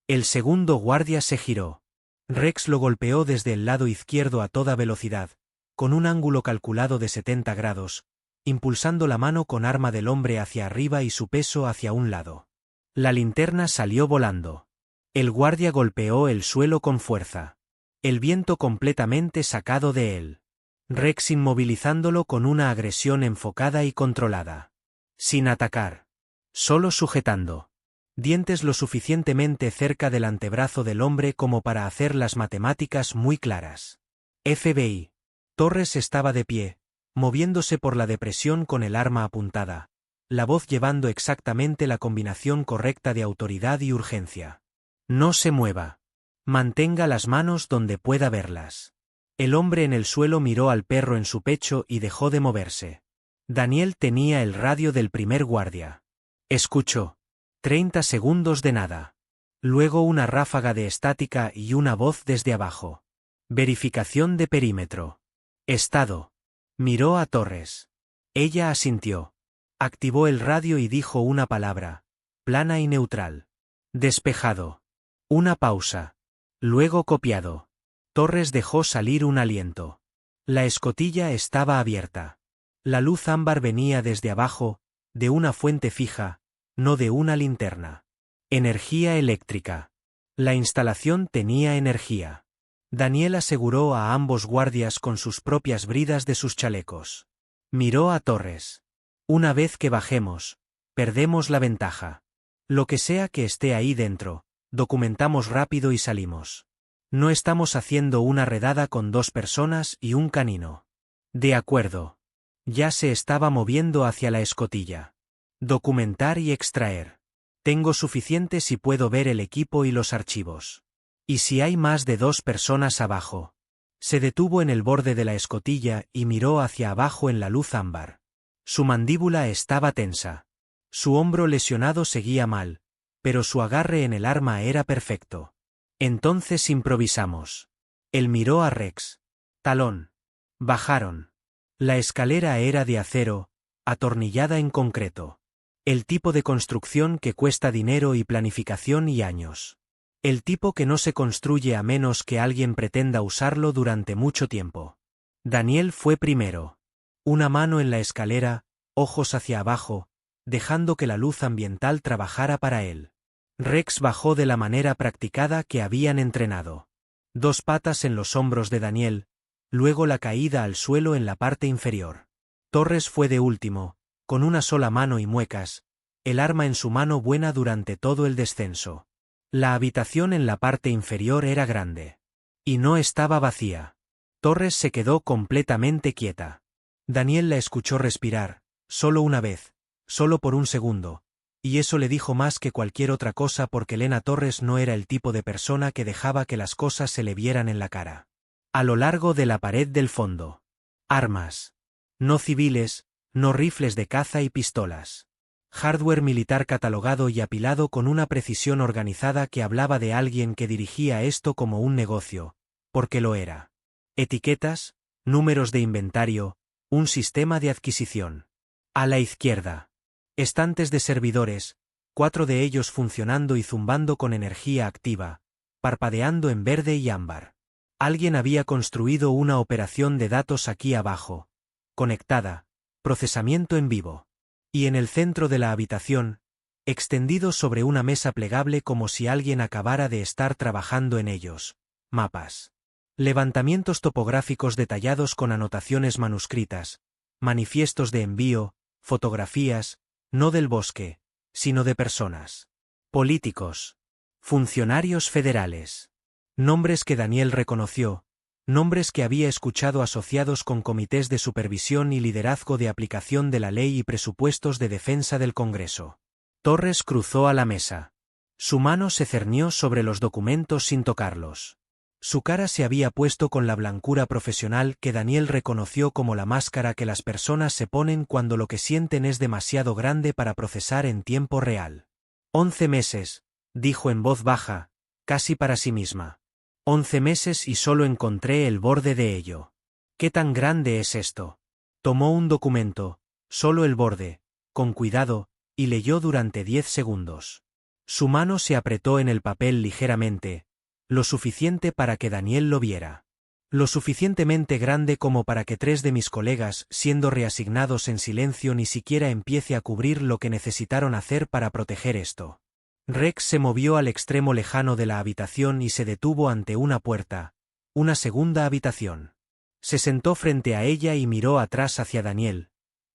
El segundo guardia se giró. Rex lo golpeó desde el lado izquierdo a toda velocidad, con un ángulo calculado de 70 grados, impulsando la mano con arma del hombre hacia arriba y su peso hacia un lado. La linterna salió volando. El guardia golpeó el suelo con fuerza. El viento completamente sacado de él. Rex inmovilizándolo con una agresión enfocada y controlada. Sin atacar. Solo sujetando. Dientes lo suficientemente cerca del antebrazo del hombre como para hacer las matemáticas muy claras. FBI. Torres estaba de pie, moviéndose por la depresión con el arma apuntada, la voz llevando exactamente la combinación correcta de autoridad y urgencia. No se mueva. Mantenga las manos donde pueda verlas. El hombre en el suelo miró al perro en su pecho y dejó de moverse. Daniel tenía el radio del primer guardia. Escuchó. 30 segundos de nada. Luego una ráfaga de estática y una voz desde abajo. Verificación de perímetro. Estado. Miró a Torres. Ella asintió. Activó el radio y dijo una palabra. Plana y neutral. Despejado. Una pausa. Luego copiado. Torres dejó salir un aliento. La escotilla estaba abierta. La luz ámbar venía desde abajo, de una fuente fija, no de una linterna. Energía eléctrica. La instalación tenía energía. Daniel aseguró a ambos guardias con sus propias bridas de sus chalecos. Miró a Torres. Una vez que bajemos, perdemos la ventaja. Lo que sea que esté ahí dentro, documentamos rápido y salimos. No estamos haciendo una redada con 2 personas y un canino. De acuerdo. Ya se estaba moviendo hacia la escotilla. Documentar y extraer. Tengo suficiente si puedo ver el equipo y los archivos. ¿Y si hay más de 2 personas abajo? Se detuvo en el borde de la escotilla y miró hacia abajo en la luz ámbar. Su mandíbula estaba tensa. Su hombro lesionado seguía mal, pero su agarre en el arma era perfecto. Entonces improvisamos. Él miró a Rex. Talón. Bajaron. La escalera era de acero, atornillada en concreto. El tipo de construcción que cuesta dinero y planificación y años. El tipo que no se construye a menos que alguien pretenda usarlo durante mucho tiempo. Daniel fue primero. Una mano en la escalera, ojos hacia abajo, dejando que la luz ambiental trabajara para él. Rex bajó de la manera practicada que habían entrenado. 2 patas en los hombros de Daniel, luego la caída al suelo en la parte inferior. Torres fue de último, con una sola mano y muecas, el arma en su mano buena durante todo el descenso. La habitación en la parte inferior era grande. Y no estaba vacía. Torres se quedó completamente quieta. Daniel la escuchó respirar, solo una vez, solo por un segundo, y eso le dijo más que cualquier otra cosa porque Lena Torres no era el tipo de persona que dejaba que las cosas se le vieran en la cara. A lo largo de la pared del fondo. Armas. No civiles, no rifles de caza y pistolas. Hardware militar catalogado y apilado con una precisión organizada que hablaba de alguien que dirigía esto como un negocio, porque lo era. Etiquetas, números de inventario, un sistema de adquisición. A la izquierda. Estantes de servidores, 4 de ellos funcionando y zumbando con energía activa, parpadeando en verde y ámbar. Alguien había construido una operación de datos aquí abajo, conectada, procesamiento en vivo. Y en el centro de la habitación, extendido sobre una mesa plegable como si alguien acabara de estar trabajando en ellos, mapas. Levantamientos topográficos detallados con anotaciones manuscritas, manifiestos de envío, fotografías, no del bosque, sino de personas. Políticos. Funcionarios federales. Nombres que Daniel reconoció, nombres que había escuchado asociados con comités de supervisión y liderazgo de aplicación de la ley y presupuestos de defensa del Congreso. Torres cruzó a la mesa. Su mano se cernió sobre los documentos sin tocarlos. Su cara se había puesto con la blancura profesional que Daniel reconoció como la máscara que las personas se ponen cuando lo que sienten es demasiado grande para procesar en tiempo real. 11 meses, dijo en voz baja, casi para sí misma. 11 meses y solo encontré el borde de ello. ¿Qué tan grande es esto? Tomó un documento, solo el borde, con cuidado, y leyó durante 10 segundos. Su mano se apretó en el papel ligeramente, lo suficiente para que Daniel lo viera. Lo suficientemente grande como para que 3 de mis colegas, siendo reasignados en silencio, ni siquiera empiece a cubrir lo que necesitaron hacer para proteger esto. Rex se movió al extremo lejano de la habitación y se detuvo ante una puerta, una segunda habitación. Se sentó frente a ella y miró atrás hacia Daniel,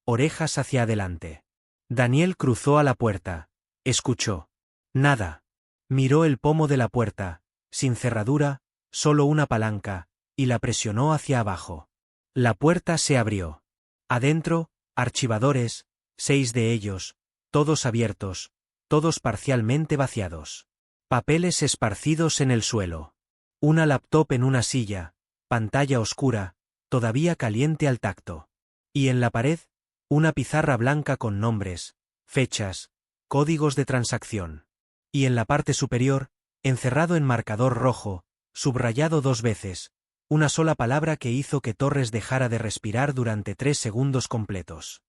orejas hacia adelante. Daniel cruzó a la puerta, escuchó. Nada. Miró el pomo de la puerta, sin cerradura, solo una palanca, y la presionó hacia abajo. La puerta se abrió. Adentro, archivadores, 6 de ellos, todos abiertos, todos parcialmente vaciados. Papeles esparcidos en el suelo. Una laptop en una silla, pantalla oscura, todavía caliente al tacto. Y en la pared, una pizarra blanca con nombres, fechas, códigos de transacción. Y en la parte superior, encerrado en marcador rojo, subrayado 2 veces, una sola palabra que hizo que Torres dejara de respirar durante 3 segundos completos.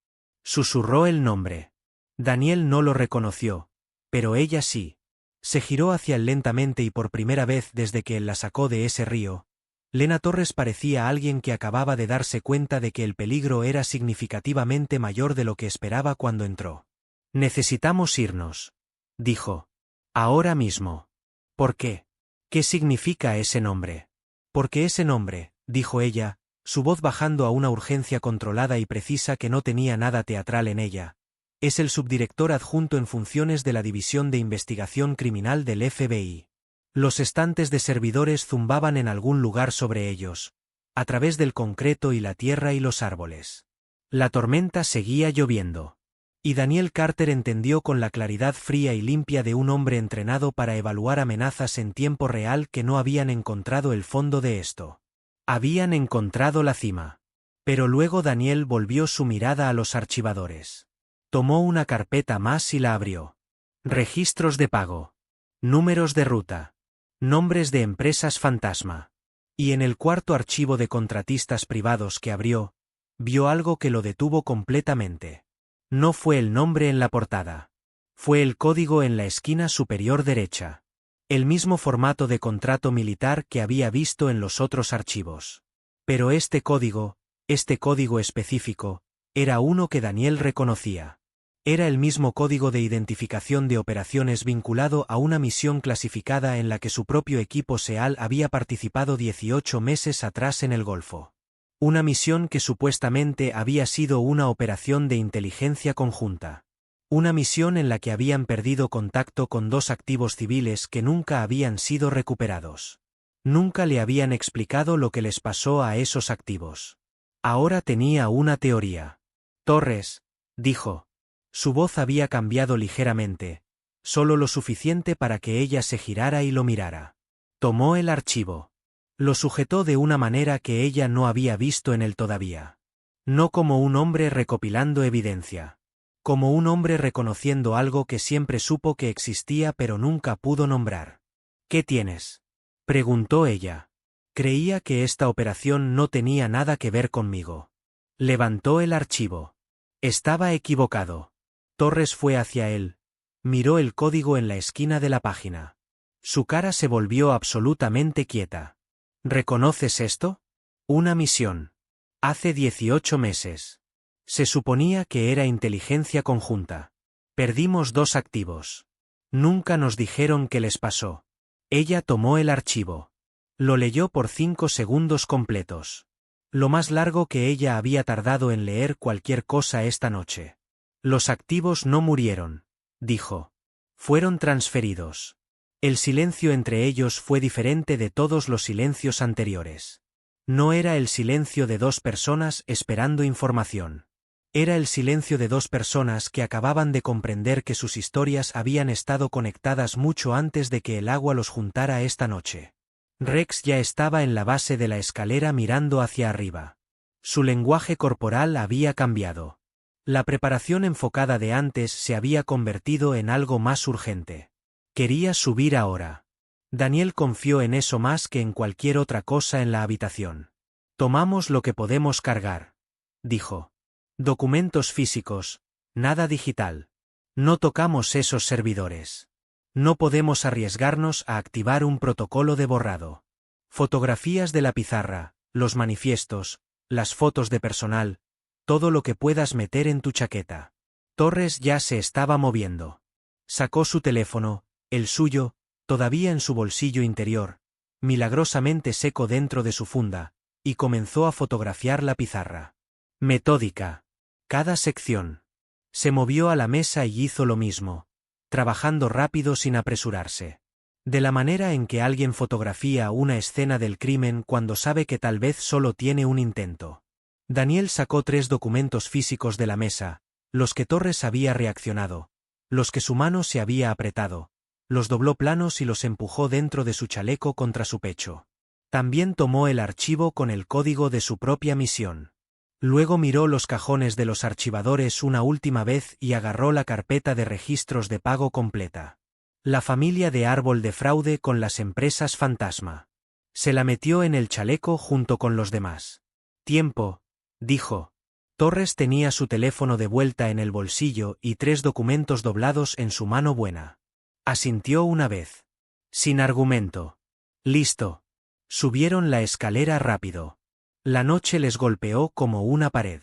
Susurró el nombre. Daniel no lo reconoció, pero ella sí. Se giró hacia él lentamente y por primera vez desde que él la sacó de ese río, Lena Torres parecía alguien que acababa de darse cuenta de que el peligro era significativamente mayor de lo que esperaba cuando entró. Necesitamos irnos, dijo. Ahora mismo. ¿Por qué? ¿Qué significa ese nombre? Porque ese nombre, dijo ella, su voz bajando a una urgencia controlada y precisa que no tenía nada teatral en ella, es el subdirector adjunto en funciones de la División de Investigación Criminal del FBI. Los estantes de servidores zumbaban en algún lugar sobre ellos, a través del concreto y la tierra y los árboles. La tormenta seguía lloviendo. Y Daniel Carter entendió con la claridad fría y limpia de un hombre entrenado para evaluar amenazas en tiempo real que no habían encontrado el fondo de esto. Habían encontrado la cima. Pero luego Daniel volvió su mirada a los archivadores. Tomó una carpeta más y la abrió. Registros de pago. Números de ruta. Nombres de empresas fantasma. Y en el cuarto archivo de contratistas privados que abrió, vio algo que lo detuvo completamente. No fue el nombre en la portada. Fue el código en la esquina superior derecha. El mismo formato de contrato militar que había visto en los otros archivos. Pero este código específico, era uno que Daniel reconocía. Era el mismo código de identificación de operaciones vinculado a una misión clasificada en la que su propio equipo SEAL había participado 18 meses atrás en el Golfo. Una misión que supuestamente había sido una operación de inteligencia conjunta. Una misión en la que habían perdido contacto con 2 activos civiles que nunca habían sido recuperados. Nunca le habían explicado lo que les pasó a esos activos. Ahora tenía una teoría. Torres, dijo. Su voz había cambiado ligeramente, solo lo suficiente para que ella se girara y lo mirara. Tomó el archivo. Lo sujetó de una manera que ella no había visto en él todavía. No como un hombre recopilando evidencia. Como un hombre reconociendo algo que siempre supo que existía pero nunca pudo nombrar. ¿Qué tienes?, preguntó ella. Creía que esta operación no tenía nada que ver conmigo. Levantó el archivo. Estaba equivocado. Torres fue hacia él. Miró el código en la esquina de la página. Su cara se volvió absolutamente quieta. ¿Reconoces esto? Una misión. Hace 18 meses. Se suponía que era inteligencia conjunta. Perdimos 2 activos. Nunca nos dijeron qué les pasó. Ella tomó el archivo. Lo leyó por 5 segundos completos. Lo más largo que ella había tardado en leer cualquier cosa esta noche. Los activos no murieron, dijo. Fueron transferidos. El silencio entre ellos fue diferente de todos los silencios anteriores. No era el silencio de 2 personas esperando información. Era el silencio de 2 personas que acababan de comprender que sus historias habían estado conectadas mucho antes de que el agua los juntara esta noche. Rex ya estaba en la base de la escalera mirando hacia arriba. Su lenguaje corporal había cambiado. La preparación enfocada de antes se había convertido en algo más urgente. Quería subir ahora. Daniel confió en eso más que en cualquier otra cosa en la habitación. Tomamos lo que podemos cargar, dijo. Documentos físicos, nada digital. No tocamos esos servidores. No podemos arriesgarnos a activar un protocolo de borrado. Fotografías de la pizarra, los manifiestos, las fotos de personal, todo lo que puedas meter en tu chaqueta. Torres ya se estaba moviendo. Sacó su teléfono, el suyo, todavía en su bolsillo interior, milagrosamente seco dentro de su funda, y comenzó a fotografiar la pizarra. Metódica. Cada sección. Se movió a la mesa y hizo lo mismo, trabajando rápido sin apresurarse. De la manera en que alguien fotografía una escena del crimen cuando sabe que tal vez solo tiene un intento. Daniel sacó 3 documentos físicos de la mesa, los que Torres había reaccionado, los que su mano se había apretado, los dobló planos y los empujó dentro de su chaleco contra su pecho. También tomó el archivo con el código de su propia misión. Luego miró los cajones de los archivadores una última vez y agarró la carpeta de registros de pago completa. La familia de árbol de fraude con las empresas fantasma. Se la metió en el chaleco junto con los demás. Tiempo, dijo. Torres tenía su teléfono de vuelta en el bolsillo y 3 documentos doblados en su mano buena. Asintió una vez. Sin argumento. Listo. Subieron la escalera rápido. La noche les golpeó como una pared.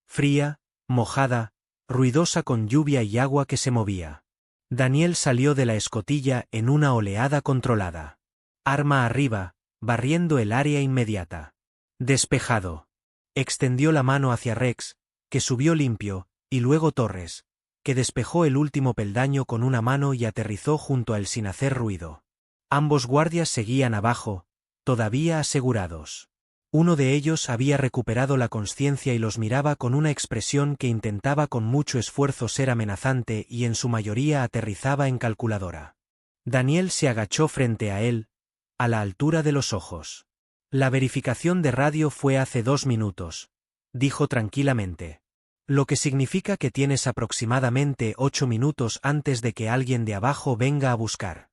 Fría, mojada, ruidosa con lluvia y agua que se movía. Daniel salió de la escotilla en una oleada controlada. Arma arriba, barriendo el área inmediata. Despejado. Extendió la mano hacia Rex, que subió limpio, y luego Torres, que despejó el último peldaño con una mano y aterrizó junto a él sin hacer ruido. Ambos guardias seguían abajo, todavía asegurados. Uno de ellos había recuperado la consciencia y los miraba con una expresión que intentaba con mucho esfuerzo ser amenazante y en su mayoría aterrizaba en calculadora. Daniel se agachó frente a él, a la altura de los ojos. La verificación de radio fue hace 2 minutos, dijo tranquilamente. Lo que significa que tienes aproximadamente 8 minutos antes de que alguien de abajo venga a buscar.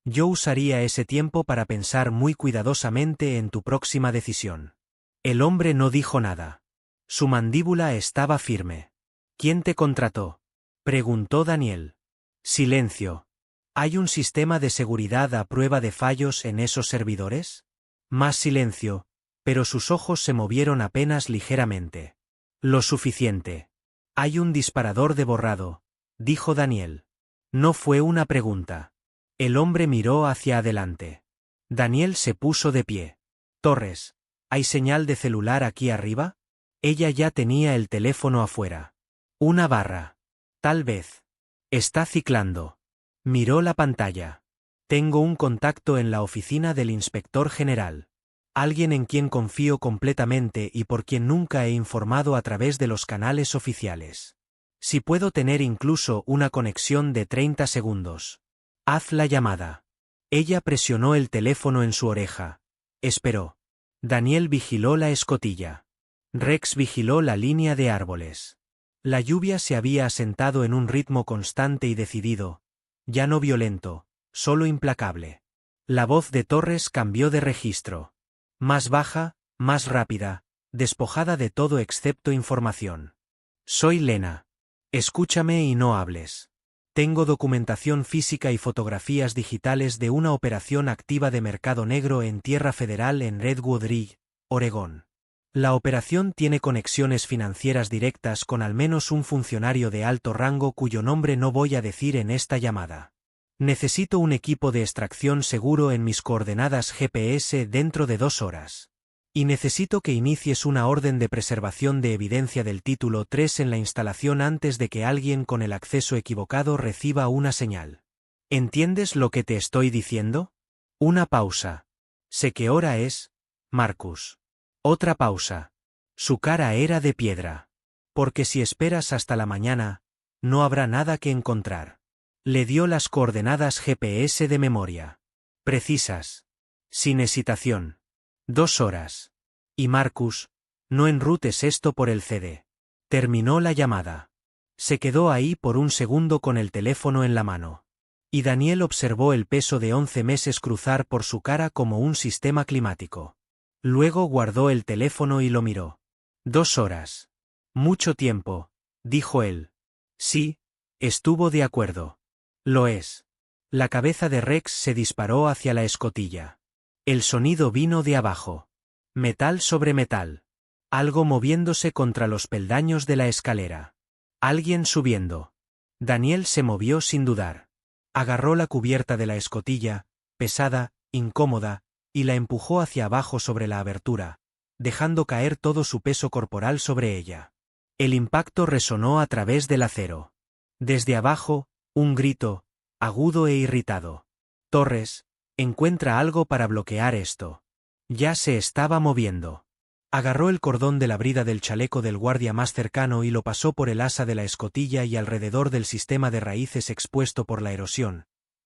Yo usaría ese tiempo para pensar muy cuidadosamente en tu próxima decisión. El hombre no dijo nada. Su mandíbula estaba firme. ¿Quién te contrató?, preguntó Daniel. Silencio. ¿Hay un sistema de seguridad a prueba de fallos en esos servidores? Más silencio, pero sus ojos se movieron apenas ligeramente. Lo suficiente. Hay un disparador de borrado, dijo Daniel. No fue una pregunta. El hombre miró hacia adelante. Daniel se puso de pie. Torres, ¿hay señal de celular aquí arriba? Ella ya tenía el teléfono afuera. Una barra. Tal vez. Está ciclando. Miró la pantalla. Tengo un contacto en la oficina del inspector general. Alguien en quien confío completamente y por quien nunca he informado a través de los canales oficiales. Si puedo tener incluso una conexión de 30 segundos. Haz la llamada. Ella presionó el teléfono en su oreja. Esperó. Daniel vigiló la escotilla. Rex vigiló la línea de árboles. La lluvia se había asentado en un ritmo constante y decidido, ya no violento, solo implacable. La voz de Torres cambió de registro. Más baja, más rápida, despojada de todo excepto información. Soy Lena. Escúchame y no hables. Tengo documentación física y fotografías digitales de una operación activa de mercado negro en tierra federal en Redwood Ridge, Oregón. La operación tiene conexiones financieras directas con al menos un funcionario de alto rango cuyo nombre no voy a decir en esta llamada. Necesito un equipo de extracción seguro en mis coordenadas GPS dentro de 2 horas. Y necesito que inicies una orden de preservación de evidencia del título 3 en la instalación antes de que alguien con el acceso equivocado reciba una señal. ¿Entiendes lo que te estoy diciendo? Una pausa. Sé qué hora es, Marcus. Otra pausa. Su cara era de piedra. Porque si esperas hasta la mañana, no habrá nada que encontrar. Le dio las coordenadas GPS de memoria. Precisas. Sin hesitación. 2 horas. Y Marcus, no enrutes esto por el CD. Terminó la llamada. Se quedó ahí por un segundo con el teléfono en la mano. Y Daniel observó el peso de 11 meses cruzar por su cara como un sistema climático. Luego guardó el teléfono y lo miró. 2 horas. Mucho tiempo, dijo él. Sí, estuvo de acuerdo. Lo es. La cabeza de Rex se disparó hacia la escotilla. El sonido vino de abajo. Metal sobre metal. Algo moviéndose contra los peldaños de la escalera. Alguien subiendo. Daniel se movió sin dudar. Agarró la cubierta de la escotilla, pesada, incómoda, y la empujó hacia abajo sobre la abertura, dejando caer todo su peso corporal sobre ella. El impacto resonó a través del acero. Desde abajo, un grito, agudo e irritado. Torres, encuentra algo para bloquear esto. Ya se estaba moviendo. Agarró el cordón de la brida del chaleco del guardia más cercano y lo pasó por el asa de la escotilla y alrededor del sistema de raíces expuesto por la erosión,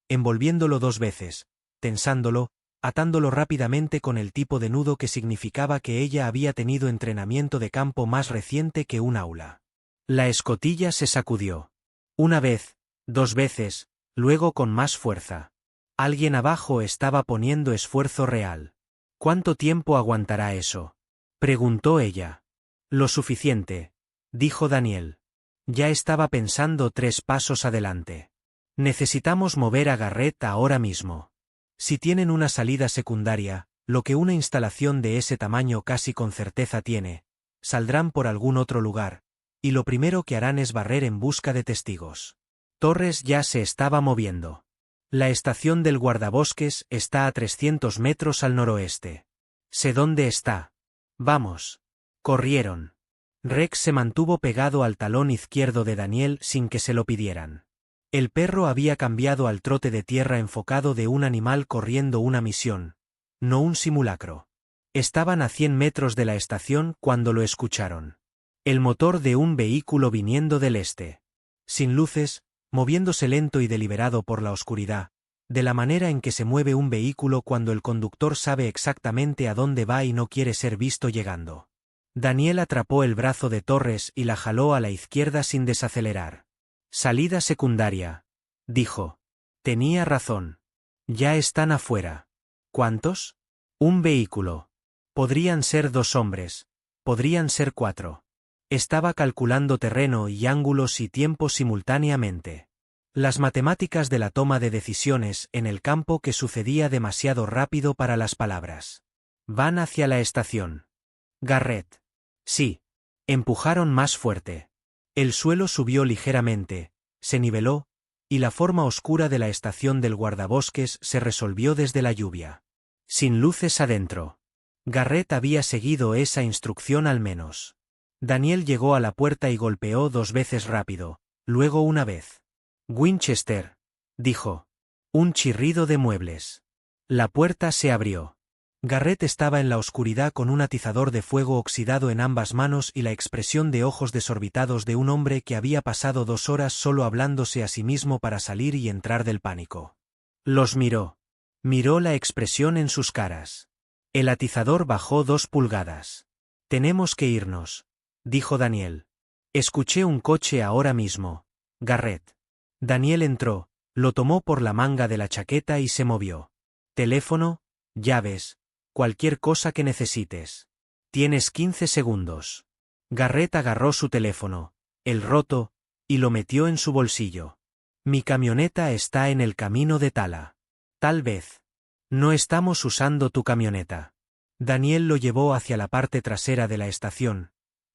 envolviéndolo 2 veces, tensándolo, atándolo rápidamente con el tipo de nudo que significaba que ella había tenido entrenamiento de campo más reciente que un aula. La escotilla se sacudió. 1 vez, 2 veces, luego con más fuerza. Alguien abajo estaba poniendo esfuerzo real. ¿Cuánto tiempo aguantará eso?, preguntó ella. Lo suficiente, dijo Daniel. Ya estaba pensando 3 pasos adelante. Necesitamos mover a Garrett ahora mismo. Si tienen una salida secundaria, lo que una instalación de ese tamaño casi con certeza tiene, saldrán por algún otro lugar, y lo primero que harán es barrer en busca de testigos. Torres ya se estaba moviendo. La estación del guardabosques está a 300 metros al noroeste. Sé dónde está. Vamos. Corrieron. Rex se mantuvo pegado al talón izquierdo de Daniel sin que se lo pidieran. El perro había cambiado al trote de tierra enfocado de un animal corriendo una misión, no un simulacro. Estaban a 100 metros de la estación cuando lo escucharon. El motor de un vehículo viniendo del este. Sin luces, moviéndose lento y deliberado por la oscuridad, de la manera en que se mueve un vehículo cuando el conductor sabe exactamente a dónde va y no quiere ser visto llegando. Daniel atrapó el brazo de Torres y la jaló a la izquierda sin desacelerar. Salida secundaria, dijo. Tenía razón. Ya están afuera. ¿Cuántos? Un vehículo. Podrían ser 2 hombres. Podrían ser 4. Estaba calculando terreno y ángulos y tiempo simultáneamente. Las matemáticas de la toma de decisiones en el campo que sucedía demasiado rápido para las palabras. Van hacia la estación. Garrett. Sí. Empujaron más fuerte. El suelo subió ligeramente, se niveló, y la forma oscura de la estación del guardabosques se resolvió desde la lluvia. Sin luces adentro. Garrett había seguido esa instrucción al menos. Daniel llegó a la puerta y golpeó 2 veces rápido, luego 1 vez. Winchester, dijo. Un chirrido de muebles. La puerta se abrió. Garrett estaba en la oscuridad con un atizador de fuego oxidado en ambas manos y la expresión de ojos desorbitados de un hombre que había pasado 2 horas solo hablándose a sí mismo para salir y entrar del pánico. Los miró. Miró la expresión en sus caras. El atizador bajó 2 pulgadas. Tenemos que irnos, dijo Daniel. Escuché un coche ahora mismo. Garrett. Daniel entró, lo tomó por la manga de la chaqueta y se movió. Teléfono, llaves, cualquier cosa que necesites. Tienes 15 segundos. Garrett agarró su teléfono, el roto, y lo metió en su bolsillo. Mi camioneta está en el camino de Tala. Tal vez. No estamos usando tu camioneta. Daniel lo llevó hacia la parte trasera de la estación,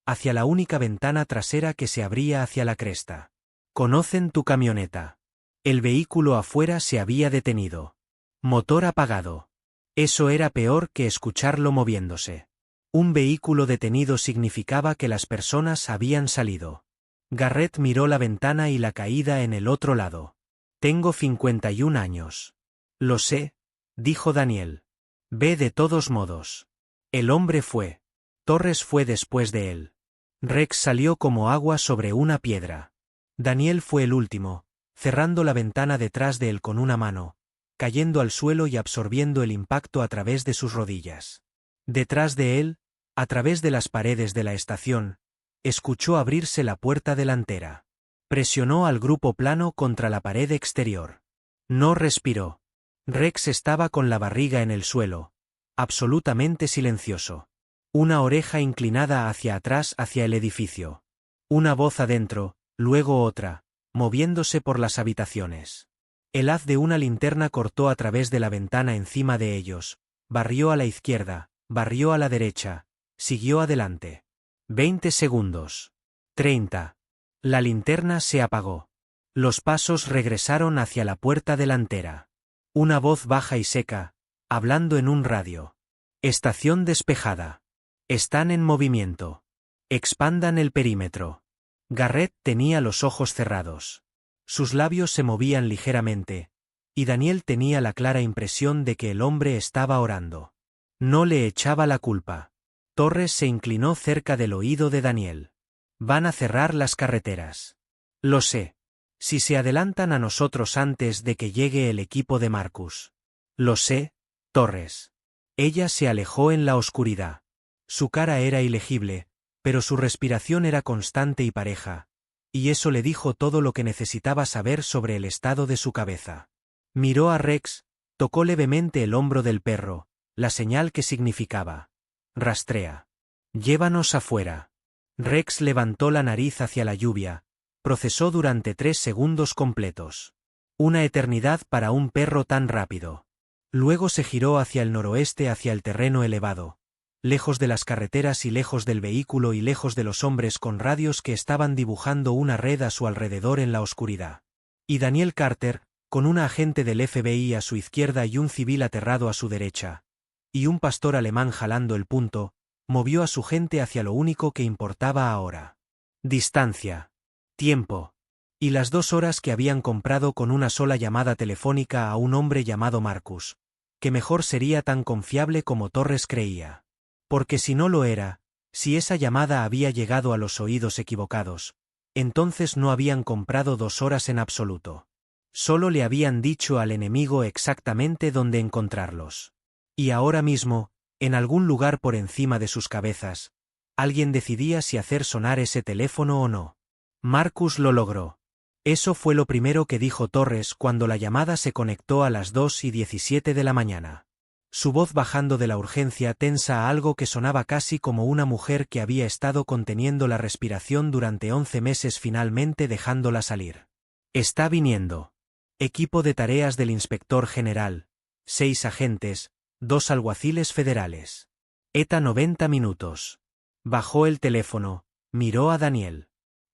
hacia la única ventana trasera que se abría hacia la cresta. Conocen tu camioneta. El vehículo afuera se había detenido. Motor apagado. Eso era peor que escucharlo moviéndose. Un vehículo detenido significaba que las personas habían salido. Garrett miró la ventana y la caída en el otro lado. Tengo 51 años. Lo sé, dijo Daniel. Ve de todos modos. El hombre fue. Torres fue después de él. Rex salió como agua sobre una piedra. Daniel fue el último, cerrando la ventana detrás de él con una mano, cayendo al suelo y absorbiendo el impacto a través de sus rodillas. Detrás de él, a través de las paredes de la estación, escuchó abrirse la puerta delantera. Presionó al grupo plano contra la pared exterior. No respiró. Rex estaba con la barriga en el suelo, absolutamente silencioso. Una oreja inclinada hacia atrás hacia el edificio. Una voz adentro, luego otra, moviéndose por las habitaciones. El haz de una linterna cortó a través de la ventana encima de ellos, barrió a la izquierda, barrió a la derecha, siguió adelante. 20 segundos. 30. La linterna se apagó. Los pasos regresaron hacia la puerta delantera. Una voz baja y seca, hablando en un radio. Estación despejada. Están en movimiento. Expandan el perímetro. Garrett tenía los ojos cerrados. Sus labios se movían ligeramente, y Daniel tenía la clara impresión de que el hombre estaba orando. No le echaba la culpa. Torres se inclinó cerca del oído de Daniel. Van a cerrar las carreteras. Lo sé. Si se adelantan a nosotros antes de que llegue el equipo de Marcus. Lo sé, Torres. Ella se alejó en la oscuridad. Su cara era ilegible, pero su respiración era constante y pareja, y eso le dijo todo lo que necesitaba saber sobre el estado de su cabeza. Miró a Rex, tocó levemente el hombro del perro, la señal que significaba: rastrea. Llévanos afuera. Rex levantó la nariz hacia la lluvia, procesó durante 3 segundos completos. Una eternidad para un perro tan rápido. Luego se giró hacia el noroeste, hacia el terreno elevado, lejos de las carreteras y lejos del vehículo y lejos de los hombres con radios que estaban dibujando una red a su alrededor en la oscuridad. Y Daniel Carter, con un agente del FBI a su izquierda y un civil aterrado a su derecha, y un pastor alemán jalando el punto, movió a su gente hacia lo único que importaba ahora. Distancia. Tiempo. Y las 2 horas que habían comprado con una sola llamada telefónica a un hombre llamado Marcus, que mejor sería tan confiable como Torres creía. Porque si no lo era, si esa llamada había llegado a los oídos equivocados, entonces no habían comprado 2 horas en absoluto. Solo le habían dicho al enemigo exactamente dónde encontrarlos. Y ahora mismo, en algún lugar por encima de sus cabezas, alguien decidía si hacer sonar ese teléfono o no. Marcus lo logró. Eso fue lo primero que dijo Torres cuando la llamada se conectó a las 2:17 de la mañana. Su voz bajando de la urgencia tensa a algo que sonaba casi como una mujer que había estado conteniendo la respiración durante 11 meses, finalmente dejándola salir. Está viniendo. Equipo de tareas del inspector general, 6 agentes, 2 alguaciles federales. ETA 90 minutos. Bajó el teléfono, miró a Daniel.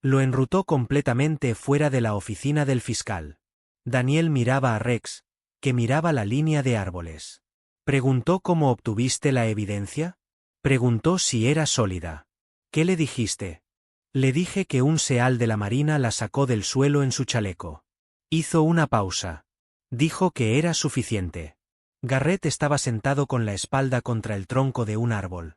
Lo enrutó completamente fuera de la oficina del fiscal. Daniel miraba a Rex, que miraba la línea de árboles. Preguntó cómo obtuviste la evidencia. Preguntó si era sólida. ¿Qué le dijiste? Le dije que un seal de la marina la sacó del suelo en su chaleco. Hizo una pausa. Dijo que era suficiente. Garrett estaba sentado con la espalda contra el tronco de un árbol.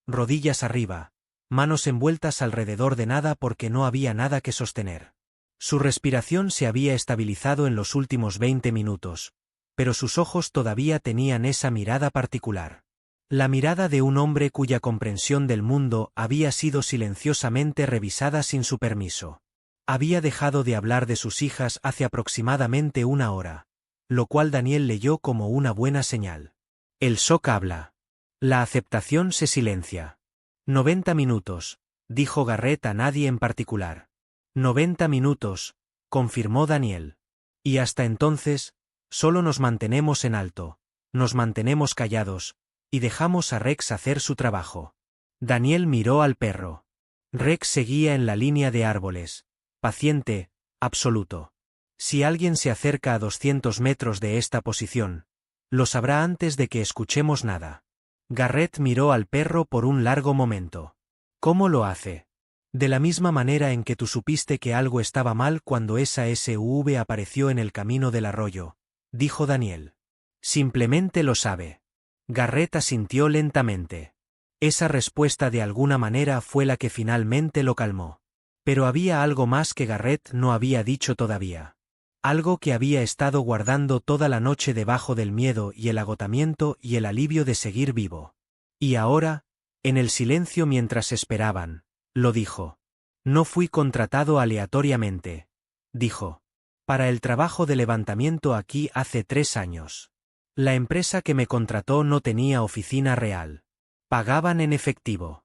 Rodillas arriba, manos envueltas alrededor de nada porque no había nada que sostener. Su respiración se había estabilizado en los últimos 20 minutos, pero sus ojos todavía tenían esa mirada particular. La mirada de un hombre cuya comprensión del mundo había sido silenciosamente revisada sin su permiso. Había dejado de hablar de sus hijas hace aproximadamente 1 hora, lo cual Daniel leyó como una buena señal. El shock habla. La aceptación se silencia. 90 minutos, dijo Garrett a nadie en particular. 90 minutos, confirmó Daniel. Y hasta entonces, solo nos mantenemos en alto, nos mantenemos callados, y dejamos a Rex hacer su trabajo. Daniel miró al perro. Rex seguía en la línea de árboles, paciente, absoluto. Si alguien se acerca a 200 metros de esta posición, lo sabrá antes de que escuchemos nada. Garrett miró al perro por un largo momento. ¿Cómo lo hace? De la misma manera en que tú supiste que algo estaba mal cuando esa SUV apareció en el camino del arroyo, dijo Daniel. Simplemente lo sabe. Garrett asintió lentamente. Esa respuesta de alguna manera fue la que finalmente lo calmó. Pero había algo más que Garrett no había dicho todavía. Algo que había estado guardando toda la noche debajo del miedo y el agotamiento y el alivio de seguir vivo. Y ahora, en el silencio mientras esperaban, lo dijo. No fui contratado aleatoriamente, dijo. Para el trabajo de levantamiento aquí hace 3 años. La empresa que me contrató no tenía oficina real. Pagaban en efectivo.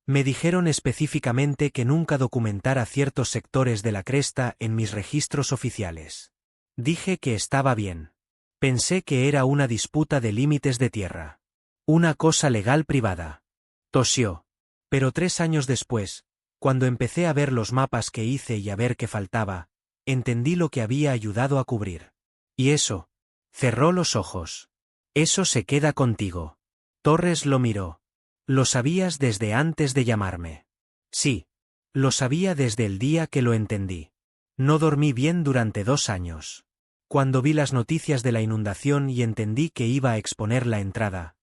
Me dijeron específicamente que nunca documentara ciertos sectores de la cresta en mis registros oficiales. Dije que estaba bien. Pensé que era una disputa de límites de tierra. Una cosa legal privada. Tosió. Pero 3 años después, cuando empecé a ver los mapas que hice y a ver qué faltaba, entendí lo que había ayudado a cubrir. Y eso. Cerró los ojos. Eso se queda contigo. Torres lo miró. Lo sabías desde antes de llamarme. Sí. Lo sabía desde el día que lo entendí. No dormí bien durante 2 años. Cuando vi las noticias de la inundación y entendí que iba a exponer la entrada,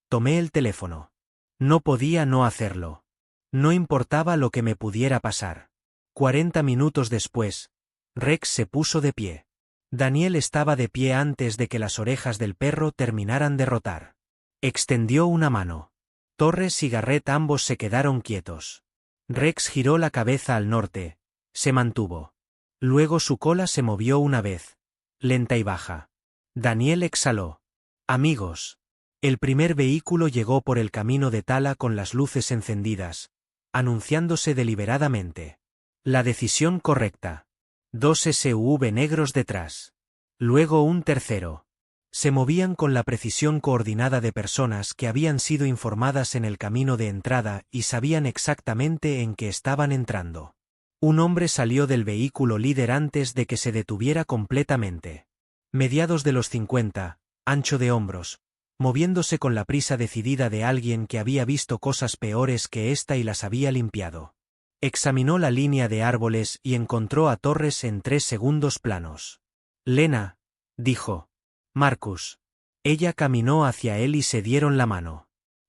tomé el teléfono. No podía no hacerlo. No importaba lo que me pudiera pasar. 40 minutos después, Rex se puso de pie. Daniel estaba de pie antes de que las orejas del perro terminaran de rotar. Extendió una mano. Torres y Garrett ambos se quedaron quietos. Rex giró la cabeza al norte. Se mantuvo. Luego su cola se movió una vez, lenta y baja. Daniel exhaló. Amigos. El primer vehículo llegó por el camino de Tala con las luces encendidas, anunciándose deliberadamente. La decisión correcta. 2 SUV negros detrás. Luego un tercero. Se movían con la precisión coordinada de personas que habían sido informadas en el camino de entrada y sabían exactamente en qué estaban entrando. Un hombre salió del vehículo líder antes de que se detuviera completamente. Mediados de los 50, ancho de hombros, moviéndose con la prisa decidida de alguien que había visto cosas peores que esta y las había limpiado. Examinó la línea de árboles y encontró a Torres en 3 segundos planos. Lena, dijo. Marcus. Ella caminó hacia él y se dieron la mano.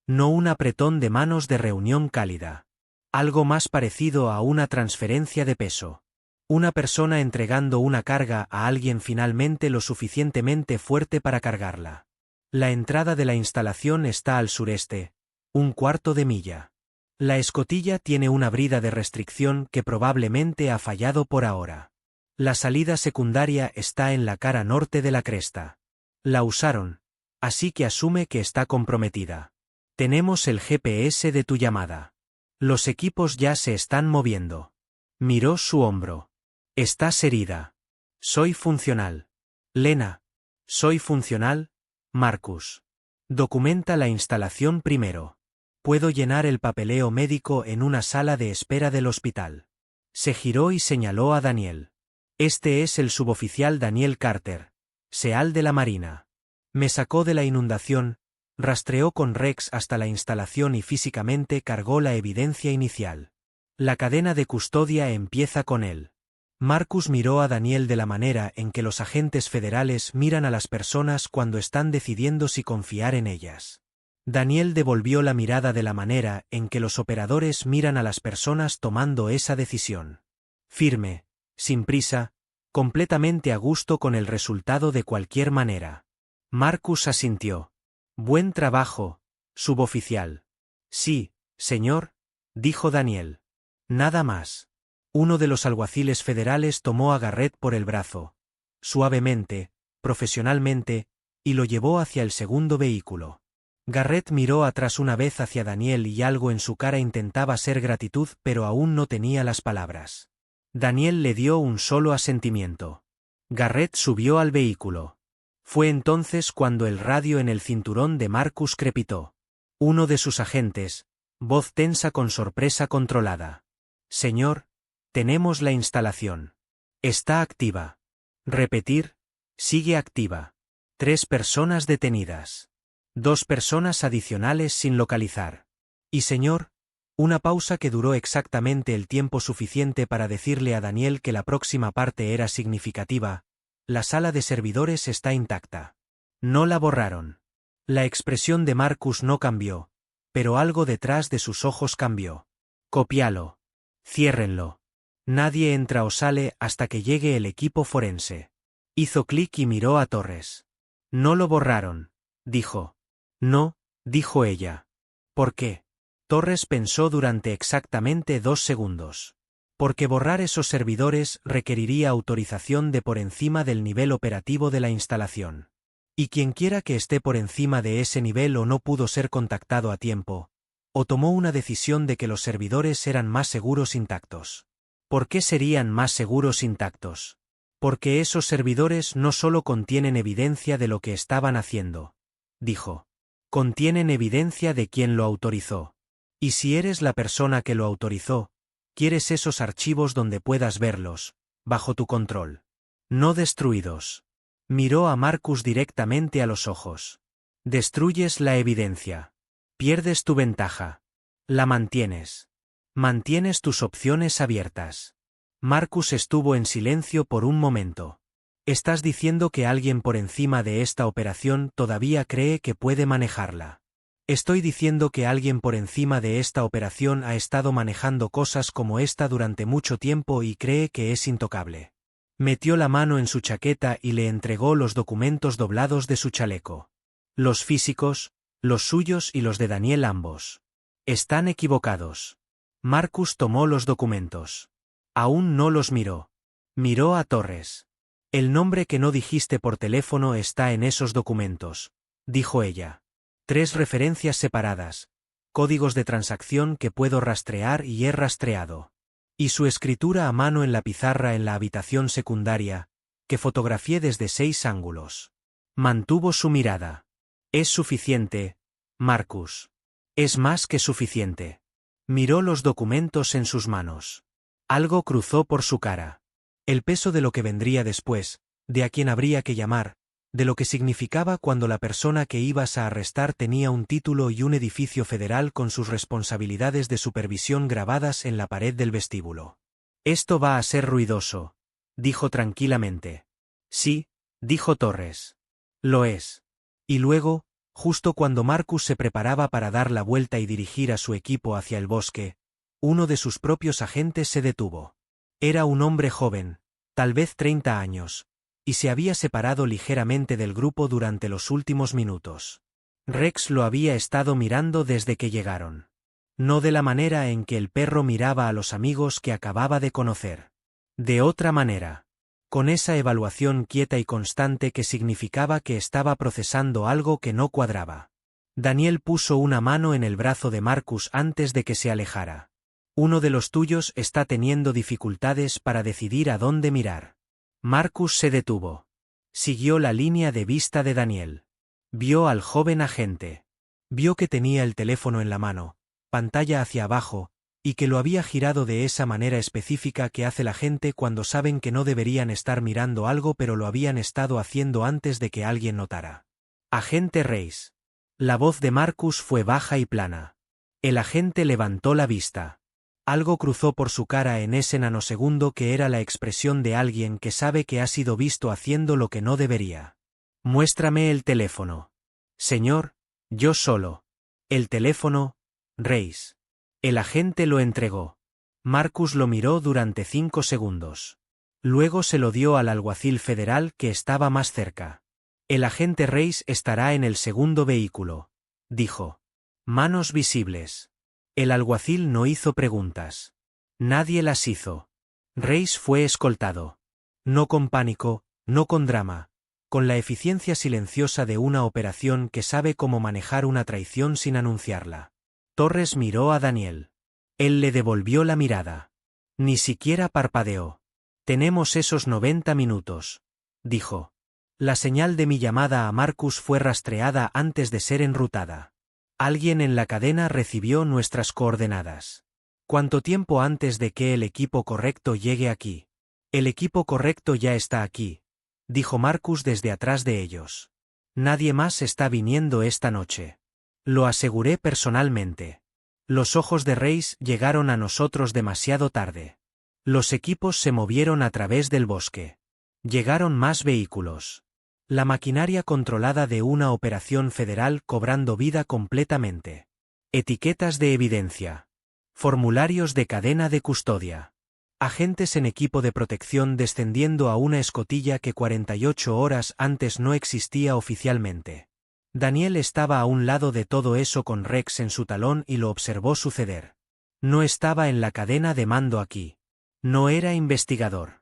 No un apretón de manos de reunión cálida. Algo más parecido a una transferencia de peso. Una persona entregando una carga a alguien finalmente lo suficientemente fuerte para cargarla. La entrada de la instalación está al sureste, 1/4 de milla. La escotilla tiene una brida de restricción que probablemente ha fallado por ahora. La salida secundaria está en la cara norte de la cresta. La usaron, así que asume que está comprometida. Tenemos el GPS de tu llamada. Los equipos ya se están moviendo. Miró su hombro. Estás herida. Soy funcional. Lena. Soy funcional, Marcus. Documenta la instalación primero. Puedo llenar el papeleo médico en una sala de espera del hospital. Se giró y señaló a Daniel. Este es el suboficial Daniel Carter, SEAL de la Marina. Me sacó de la inundación, rastreó con Rex hasta la instalación y físicamente cargó la evidencia inicial. La cadena de custodia empieza con él. Marcus miró a Daniel de la manera en que los agentes federales miran a las personas cuando están decidiendo si confiar en ellas. Daniel devolvió la mirada de la manera en que los operadores miran a las personas tomando esa decisión. Firme, sin prisa, completamente a gusto con el resultado de cualquier manera. Marcus asintió. Buen trabajo, suboficial. Sí, señor, dijo Daniel. Nada más. Uno de los alguaciles federales tomó a Garrett por el brazo, suavemente, profesionalmente, y lo llevó hacia el segundo vehículo. Garrett miró atrás una vez hacia Daniel y algo en su cara intentaba ser gratitud pero aún no tenía las palabras. Daniel le dio un solo asentimiento. Garrett subió al vehículo. Fue entonces cuando el radio en el cinturón de Marcus crepitó. Uno de sus agentes, voz tensa con sorpresa controlada. Señor, tenemos la instalación. Está activa. Repetir, sigue activa. 3 personas detenidas. 2 personas adicionales sin localizar. Y señor, una pausa que duró exactamente el tiempo suficiente para decirle a Daniel que la próxima parte era significativa. La sala de servidores está intacta. No la borraron. La expresión de Marcus no cambió, pero algo detrás de sus ojos cambió. Cópialo. Ciérrenlo. Nadie entra o sale hasta que llegue el equipo forense. Hizo clic y miró a Torres. No lo borraron, dijo. No, dijo ella. ¿Por qué? Torres pensó durante exactamente 2 segundos. Porque borrar esos servidores requeriría autorización de por encima del nivel operativo de la instalación. Y quienquiera que esté por encima de ese nivel o no pudo ser contactado a tiempo, o tomó una decisión de que los servidores eran más seguros intactos. ¿Por qué serían más seguros intactos? Porque esos servidores no solo contienen evidencia de lo que estaban haciendo, dijo. Contienen evidencia de quién lo autorizó. Y si eres la persona que lo autorizó, quieres esos archivos donde puedas verlos, bajo tu control. No destruidos. Miró a Marcus directamente a los ojos. Destruyes la evidencia. Pierdes tu ventaja. La mantienes. Mantienes tus opciones abiertas. Marcus estuvo en silencio por un momento. ¿Estás diciendo que alguien por encima de esta operación todavía cree que puede manejarla? Estoy diciendo que alguien por encima de esta operación ha estado manejando cosas como esta durante mucho tiempo y cree que es intocable. Metió la mano en su chaqueta y le entregó los documentos doblados de su chaleco. Los físicos, los suyos y los de Daniel ambos. Están equivocados. Marcus tomó los documentos. Aún no los miró. Miró a Torres. El nombre que no dijiste por teléfono está en esos documentos, dijo ella. 3 referencias separadas. Códigos de transacción que puedo rastrear y he rastreado. Y su escritura a mano en la pizarra en la habitación secundaria, que fotografié desde 6 ángulos. Mantuvo su mirada. Es suficiente, Marcus. Es más que suficiente. Miró los documentos en sus manos. Algo cruzó por su cara. El peso de lo que vendría después, de a quién habría que llamar, de lo que significaba cuando la persona que ibas a arrestar tenía un título y un edificio federal con sus responsabilidades de supervisión grabadas en la pared del vestíbulo. Esto va a ser ruidoso, dijo tranquilamente. Sí, dijo Torres. Lo es. Y luego, justo cuando Marcus se preparaba para dar la vuelta y dirigir a su equipo hacia el bosque, uno de sus propios agentes se detuvo. Era un hombre joven, tal vez 30 años, y se había separado ligeramente del grupo durante los últimos minutos. Rex lo había estado mirando desde que llegaron. No de la manera en que el perro miraba a los amigos que acababa de conocer. De otra manera. Con esa evaluación quieta y constante que significaba que estaba procesando algo que no cuadraba. Daniel puso una mano en el brazo de Marcus antes de que se alejara. Uno de los tuyos está teniendo dificultades para decidir a dónde mirar. Marcus se detuvo. Siguió la línea de vista de Daniel. Vio al joven agente. Vio que tenía el teléfono en la mano, pantalla hacia abajo, y que lo había girado de esa manera específica que hace la gente cuando saben que no deberían estar mirando algo pero lo habían estado haciendo antes de que alguien notara. Agente Reis. La voz de Marcus fue baja y plana. El agente levantó la vista. Algo cruzó por su cara en ese nanosegundo que era la expresión de alguien que sabe que ha sido visto haciendo lo que no debería. Muéstrame el teléfono. Señor, yo solo. El teléfono, Reis. El agente lo entregó. Marcus lo miró durante 5 segundos. Luego se lo dio al alguacil federal que estaba más cerca. El agente Reis estará en el segundo vehículo, dijo. Manos visibles. El alguacil no hizo preguntas. Nadie las hizo. Reis fue escoltado. No con pánico, no con drama, con la eficiencia silenciosa de una operación que sabe cómo manejar una traición sin anunciarla. Torres miró a Daniel. Él le devolvió la mirada. Ni siquiera parpadeó. Tenemos esos 90 minutos, dijo. La señal de mi llamada a Marcus fue rastreada antes de ser enrutada. Alguien en la cadena recibió nuestras coordenadas. ¿Cuánto tiempo antes de que el equipo correcto llegue aquí? El equipo correcto ya está aquí, dijo Marcus desde atrás de ellos. Nadie más está viniendo esta noche. Lo aseguré personalmente. Los ojos de Reis llegaron a nosotros demasiado tarde. Los equipos se movieron a través del bosque. Llegaron más vehículos. La maquinaria controlada de una operación federal cobrando vida completamente. Etiquetas de evidencia. Formularios de cadena de custodia. Agentes en equipo de protección descendiendo a una escotilla que 48 horas antes no existía oficialmente. Daniel estaba a un lado de todo eso con Rex en su talón y lo observó suceder. No estaba en la cadena de mando aquí. No era investigador.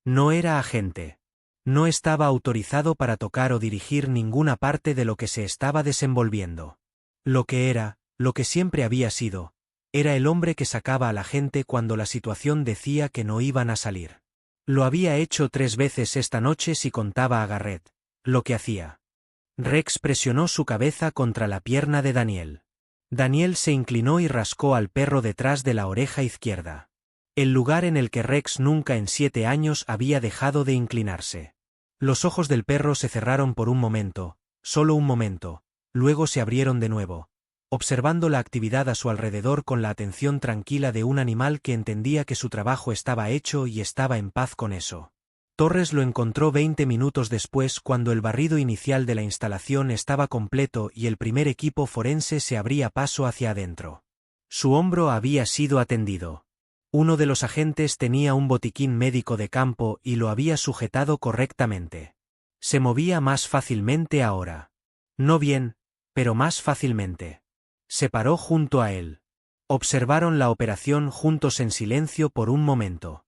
No era agente. No estaba autorizado para tocar o dirigir ninguna parte de lo que se estaba desenvolviendo. Lo que era, lo que siempre había sido, era el hombre que sacaba a la gente cuando la situación decía que no iban a salir. Lo había hecho 3 veces esta noche si contaba a Garrett, lo que hacía. Rex presionó su cabeza contra la pierna de Daniel. Daniel se inclinó y rascó al perro detrás de la oreja izquierda. El lugar en el que Rex nunca en 7 años había dejado de inclinarse. Los ojos del perro se cerraron por un momento, solo un momento, luego se abrieron de nuevo, observando la actividad a su alrededor con la atención tranquila de un animal que entendía que su trabajo estaba hecho y estaba en paz con eso. Torres lo encontró 20 minutos después cuando el barrido inicial de la instalación estaba completo y el primer equipo forense se abría paso hacia adentro. Su hombro había sido atendido. Uno de los agentes tenía un botiquín médico de campo y lo había sujetado correctamente. Se movía más fácilmente ahora. No bien, pero más fácilmente. Se paró junto a él. Observaron la operación juntos en silencio por un momento.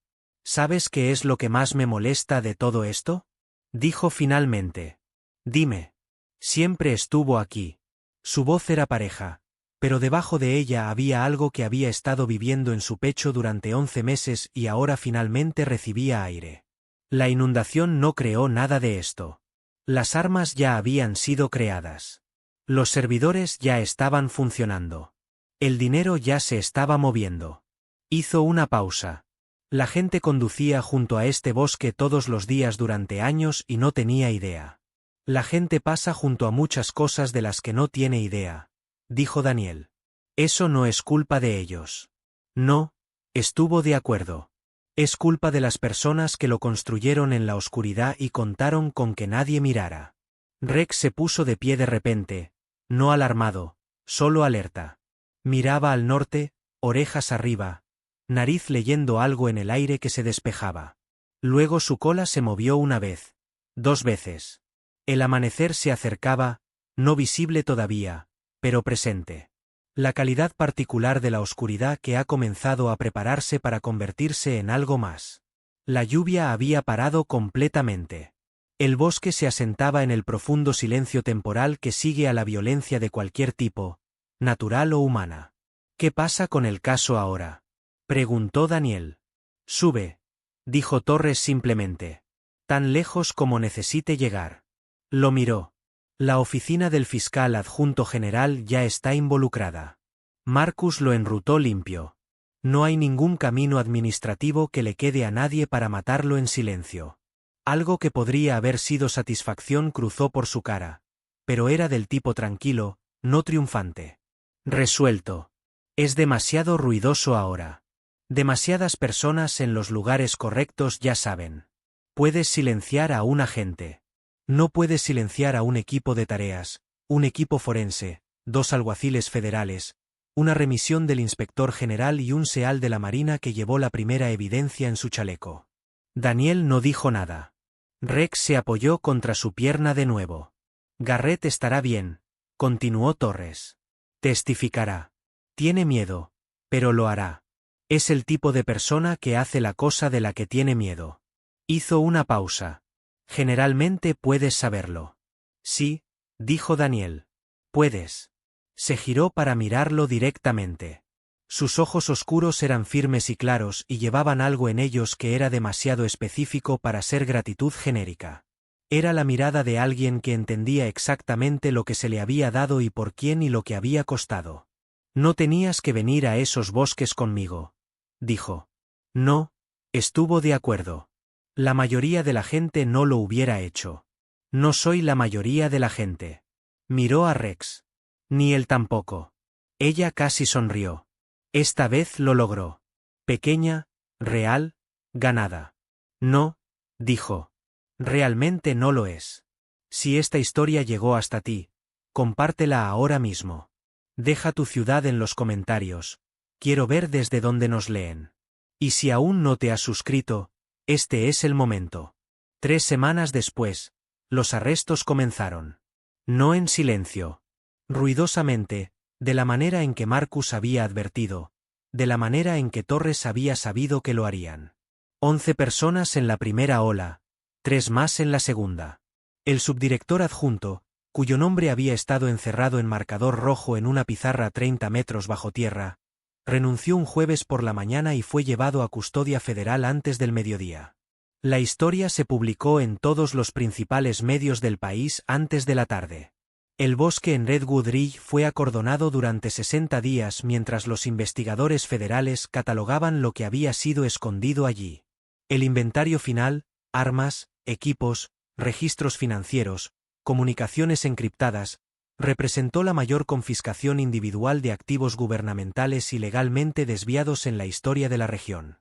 ¿Sabes qué es lo que más me molesta de todo esto? Dijo finalmente. Dime. Siempre estuvo aquí. Su voz era pareja, pero debajo de ella había algo que había estado viviendo en su pecho durante 11 meses y ahora finalmente recibía aire. La inundación no creó nada de esto. Las armas ya habían sido creadas. Los servidores ya estaban funcionando. El dinero ya se estaba moviendo. Hizo una pausa. La gente conducía junto a este bosque todos los días durante años y no tenía idea. La gente pasa junto a muchas cosas de las que no tiene idea, dijo Daniel. Eso no es culpa de ellos. No, estuvo de acuerdo. Es culpa de las personas que lo construyeron en la oscuridad y contaron con que nadie mirara. Rex se puso de pie de repente, no alarmado, solo alerta. Miraba al norte, orejas arriba, nariz leyendo algo en el aire que se despejaba. Luego su cola se movió una vez, 2 veces. El amanecer se acercaba, no visible todavía, pero presente. La calidad particular de la oscuridad que ha comenzado a prepararse para convertirse en algo más. La lluvia había parado completamente. El bosque se asentaba en el profundo silencio temporal que sigue a la violencia de cualquier tipo, natural o humana. ¿Qué pasa con el caso ahora?, preguntó Daniel. Sube, dijo Torres simplemente. Tan lejos como necesite llegar. Lo miró. La oficina del fiscal adjunto general ya está involucrada. Marcus lo enrutó limpio. No hay ningún camino administrativo que le quede a nadie para matarlo en silencio. Algo que podría haber sido satisfacción cruzó por su cara, pero era del tipo tranquilo, no triunfante. Resuelto. Es demasiado ruidoso ahora. Demasiadas personas en los lugares correctos ya saben. Puedes silenciar a un agente. No puedes silenciar a un equipo de tareas, un equipo forense, 2 alguaciles federales, una remisión del inspector general y un SEAL de la Marina que llevó la primera evidencia en su chaleco. Daniel no dijo nada. Rex se apoyó contra su pierna de nuevo. Garrett estará bien, continuó Torres. Testificará. Tiene miedo, pero lo hará. Es el tipo de persona que hace la cosa de la que tiene miedo. Hizo una pausa. Generalmente puedes saberlo. Sí, dijo Daniel. Puedes. Se giró para mirarlo directamente. Sus ojos oscuros eran firmes y claros y llevaban algo en ellos que era demasiado específico para ser gratitud genérica. Era la mirada de alguien que entendía exactamente lo que se le había dado y por quién y lo que había costado. No tenías que venir a esos bosques conmigo, dijo. No, estuvo de acuerdo. La mayoría de la gente no lo hubiera hecho. No soy la mayoría de la gente. Miró a Rex. Ni él tampoco. Ella casi sonrió. Esta vez lo logró. Pequeña, real, ganada. No, dijo. Realmente no lo es. Si esta historia llegó hasta ti, compártela ahora mismo. Deja tu ciudad en los comentarios. Quiero ver desde dónde nos leen. Y si aún no te has suscrito, este es el momento. 3 semanas después, los arrestos comenzaron. No en silencio. Ruidosamente, de la manera en que Marcus había advertido, de la manera en que Torres había sabido que lo harían. 11 personas en la primera ola, 3 más en la segunda. El subdirector adjunto, cuyo nombre había estado encerrado en marcador rojo en una pizarra 30 metros bajo tierra, renunció un jueves por la mañana y fue llevado a custodia federal antes del mediodía. La historia se publicó en todos los principales medios del país antes de la tarde. El bosque en Redwood Ridge fue acordonado durante 60 días mientras los investigadores federales catalogaban lo que había sido escondido allí. El inventario final, armas, equipos, registros financieros, comunicaciones encriptadas, representó la mayor confiscación individual de activos gubernamentales ilegalmente desviados en la historia de la región.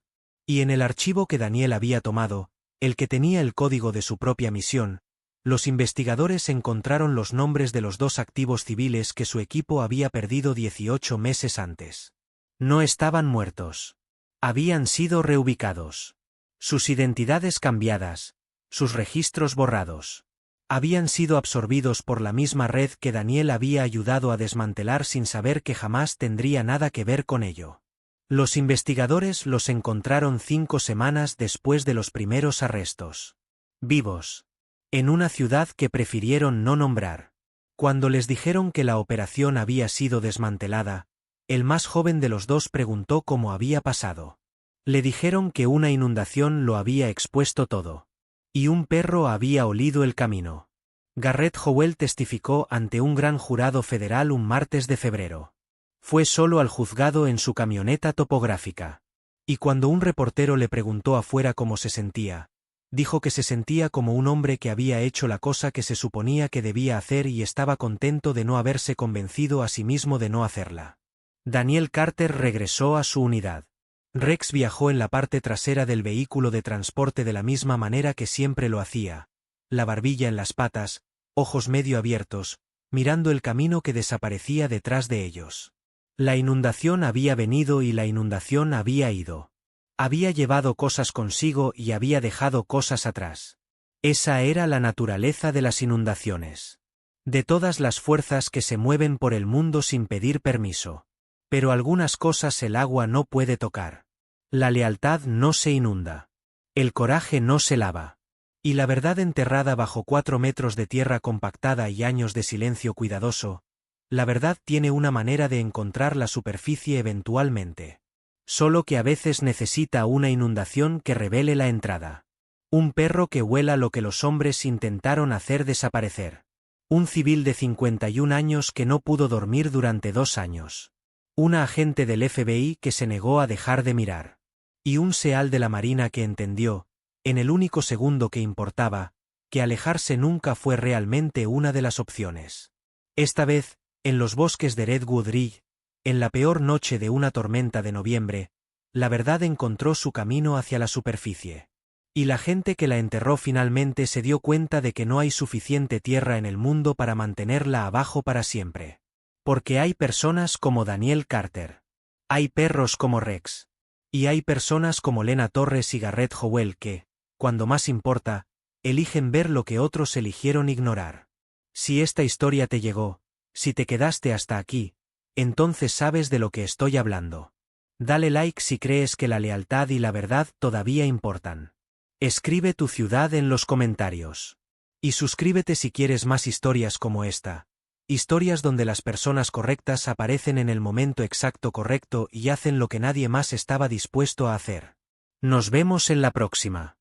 Y en el archivo que Daniel había tomado, el que tenía el código de su propia misión, los investigadores encontraron los nombres de los 2 activos civiles que su equipo había perdido 18 meses antes. No estaban muertos. Habían sido reubicados. Sus identidades cambiadas, sus registros borrados. Habían sido absorbidos por la misma red que Daniel había ayudado a desmantelar sin saber que jamás tendría nada que ver con ello. Los investigadores los encontraron 5 semanas después de los primeros arrestos. Vivos. En una ciudad que prefirieron no nombrar. Cuando les dijeron que la operación había sido desmantelada, el más joven de los 2 preguntó cómo había pasado. Le dijeron que una inundación lo había expuesto todo. Y un perro había olido el camino. Garrett Howell testificó ante un gran jurado federal un martes de febrero. Fue solo al juzgado en su camioneta topográfica. Y cuando un reportero le preguntó afuera cómo se sentía, dijo que se sentía como un hombre que había hecho la cosa que se suponía que debía hacer y estaba contento de no haberse convencido a sí mismo de no hacerla. Daniel Carter regresó a su unidad. Rex viajó en la parte trasera del vehículo de transporte de la misma manera que siempre lo hacía, la barbilla en las patas, ojos medio abiertos, mirando el camino que desaparecía detrás de ellos. La inundación había venido y la inundación había ido. Había llevado cosas consigo y había dejado cosas atrás. Esa era la naturaleza de las inundaciones. De todas las fuerzas que se mueven por el mundo sin pedir permiso. Pero algunas cosas el agua no puede tocar. La lealtad no se inunda. El coraje no se lava. Y la verdad enterrada bajo 4 metros de tierra compactada y años de silencio cuidadoso, la verdad tiene una manera de encontrar la superficie eventualmente. Solo que a veces necesita una inundación que revele la entrada. Un perro que huela lo que los hombres intentaron hacer desaparecer. Un civil de 51 años que no pudo dormir durante 2 años. Una agente del FBI que se negó a dejar de mirar. Y un SEAL de la Marina que entendió, en el único segundo que importaba, que alejarse nunca fue realmente una de las opciones. Esta vez, en los bosques de Redwood Ridge, en la peor noche de una tormenta de noviembre, la verdad encontró su camino hacia la superficie. Y la gente que la enterró finalmente se dio cuenta de que no hay suficiente tierra en el mundo para mantenerla abajo para siempre. Porque hay personas como Daniel Carter. Hay perros como Rex. Y hay personas como Lena Torres y Garrett Howell que, cuando más importa, eligen ver lo que otros eligieron ignorar. Si esta historia te llegó, si te quedaste hasta aquí, entonces sabes de lo que estoy hablando. Dale like si crees que la lealtad y la verdad todavía importan. Escribe tu ciudad en los comentarios. Y suscríbete si quieres más historias como esta. Historias donde las personas correctas aparecen en el momento exacto correcto y hacen lo que nadie más estaba dispuesto a hacer. Nos vemos en la próxima.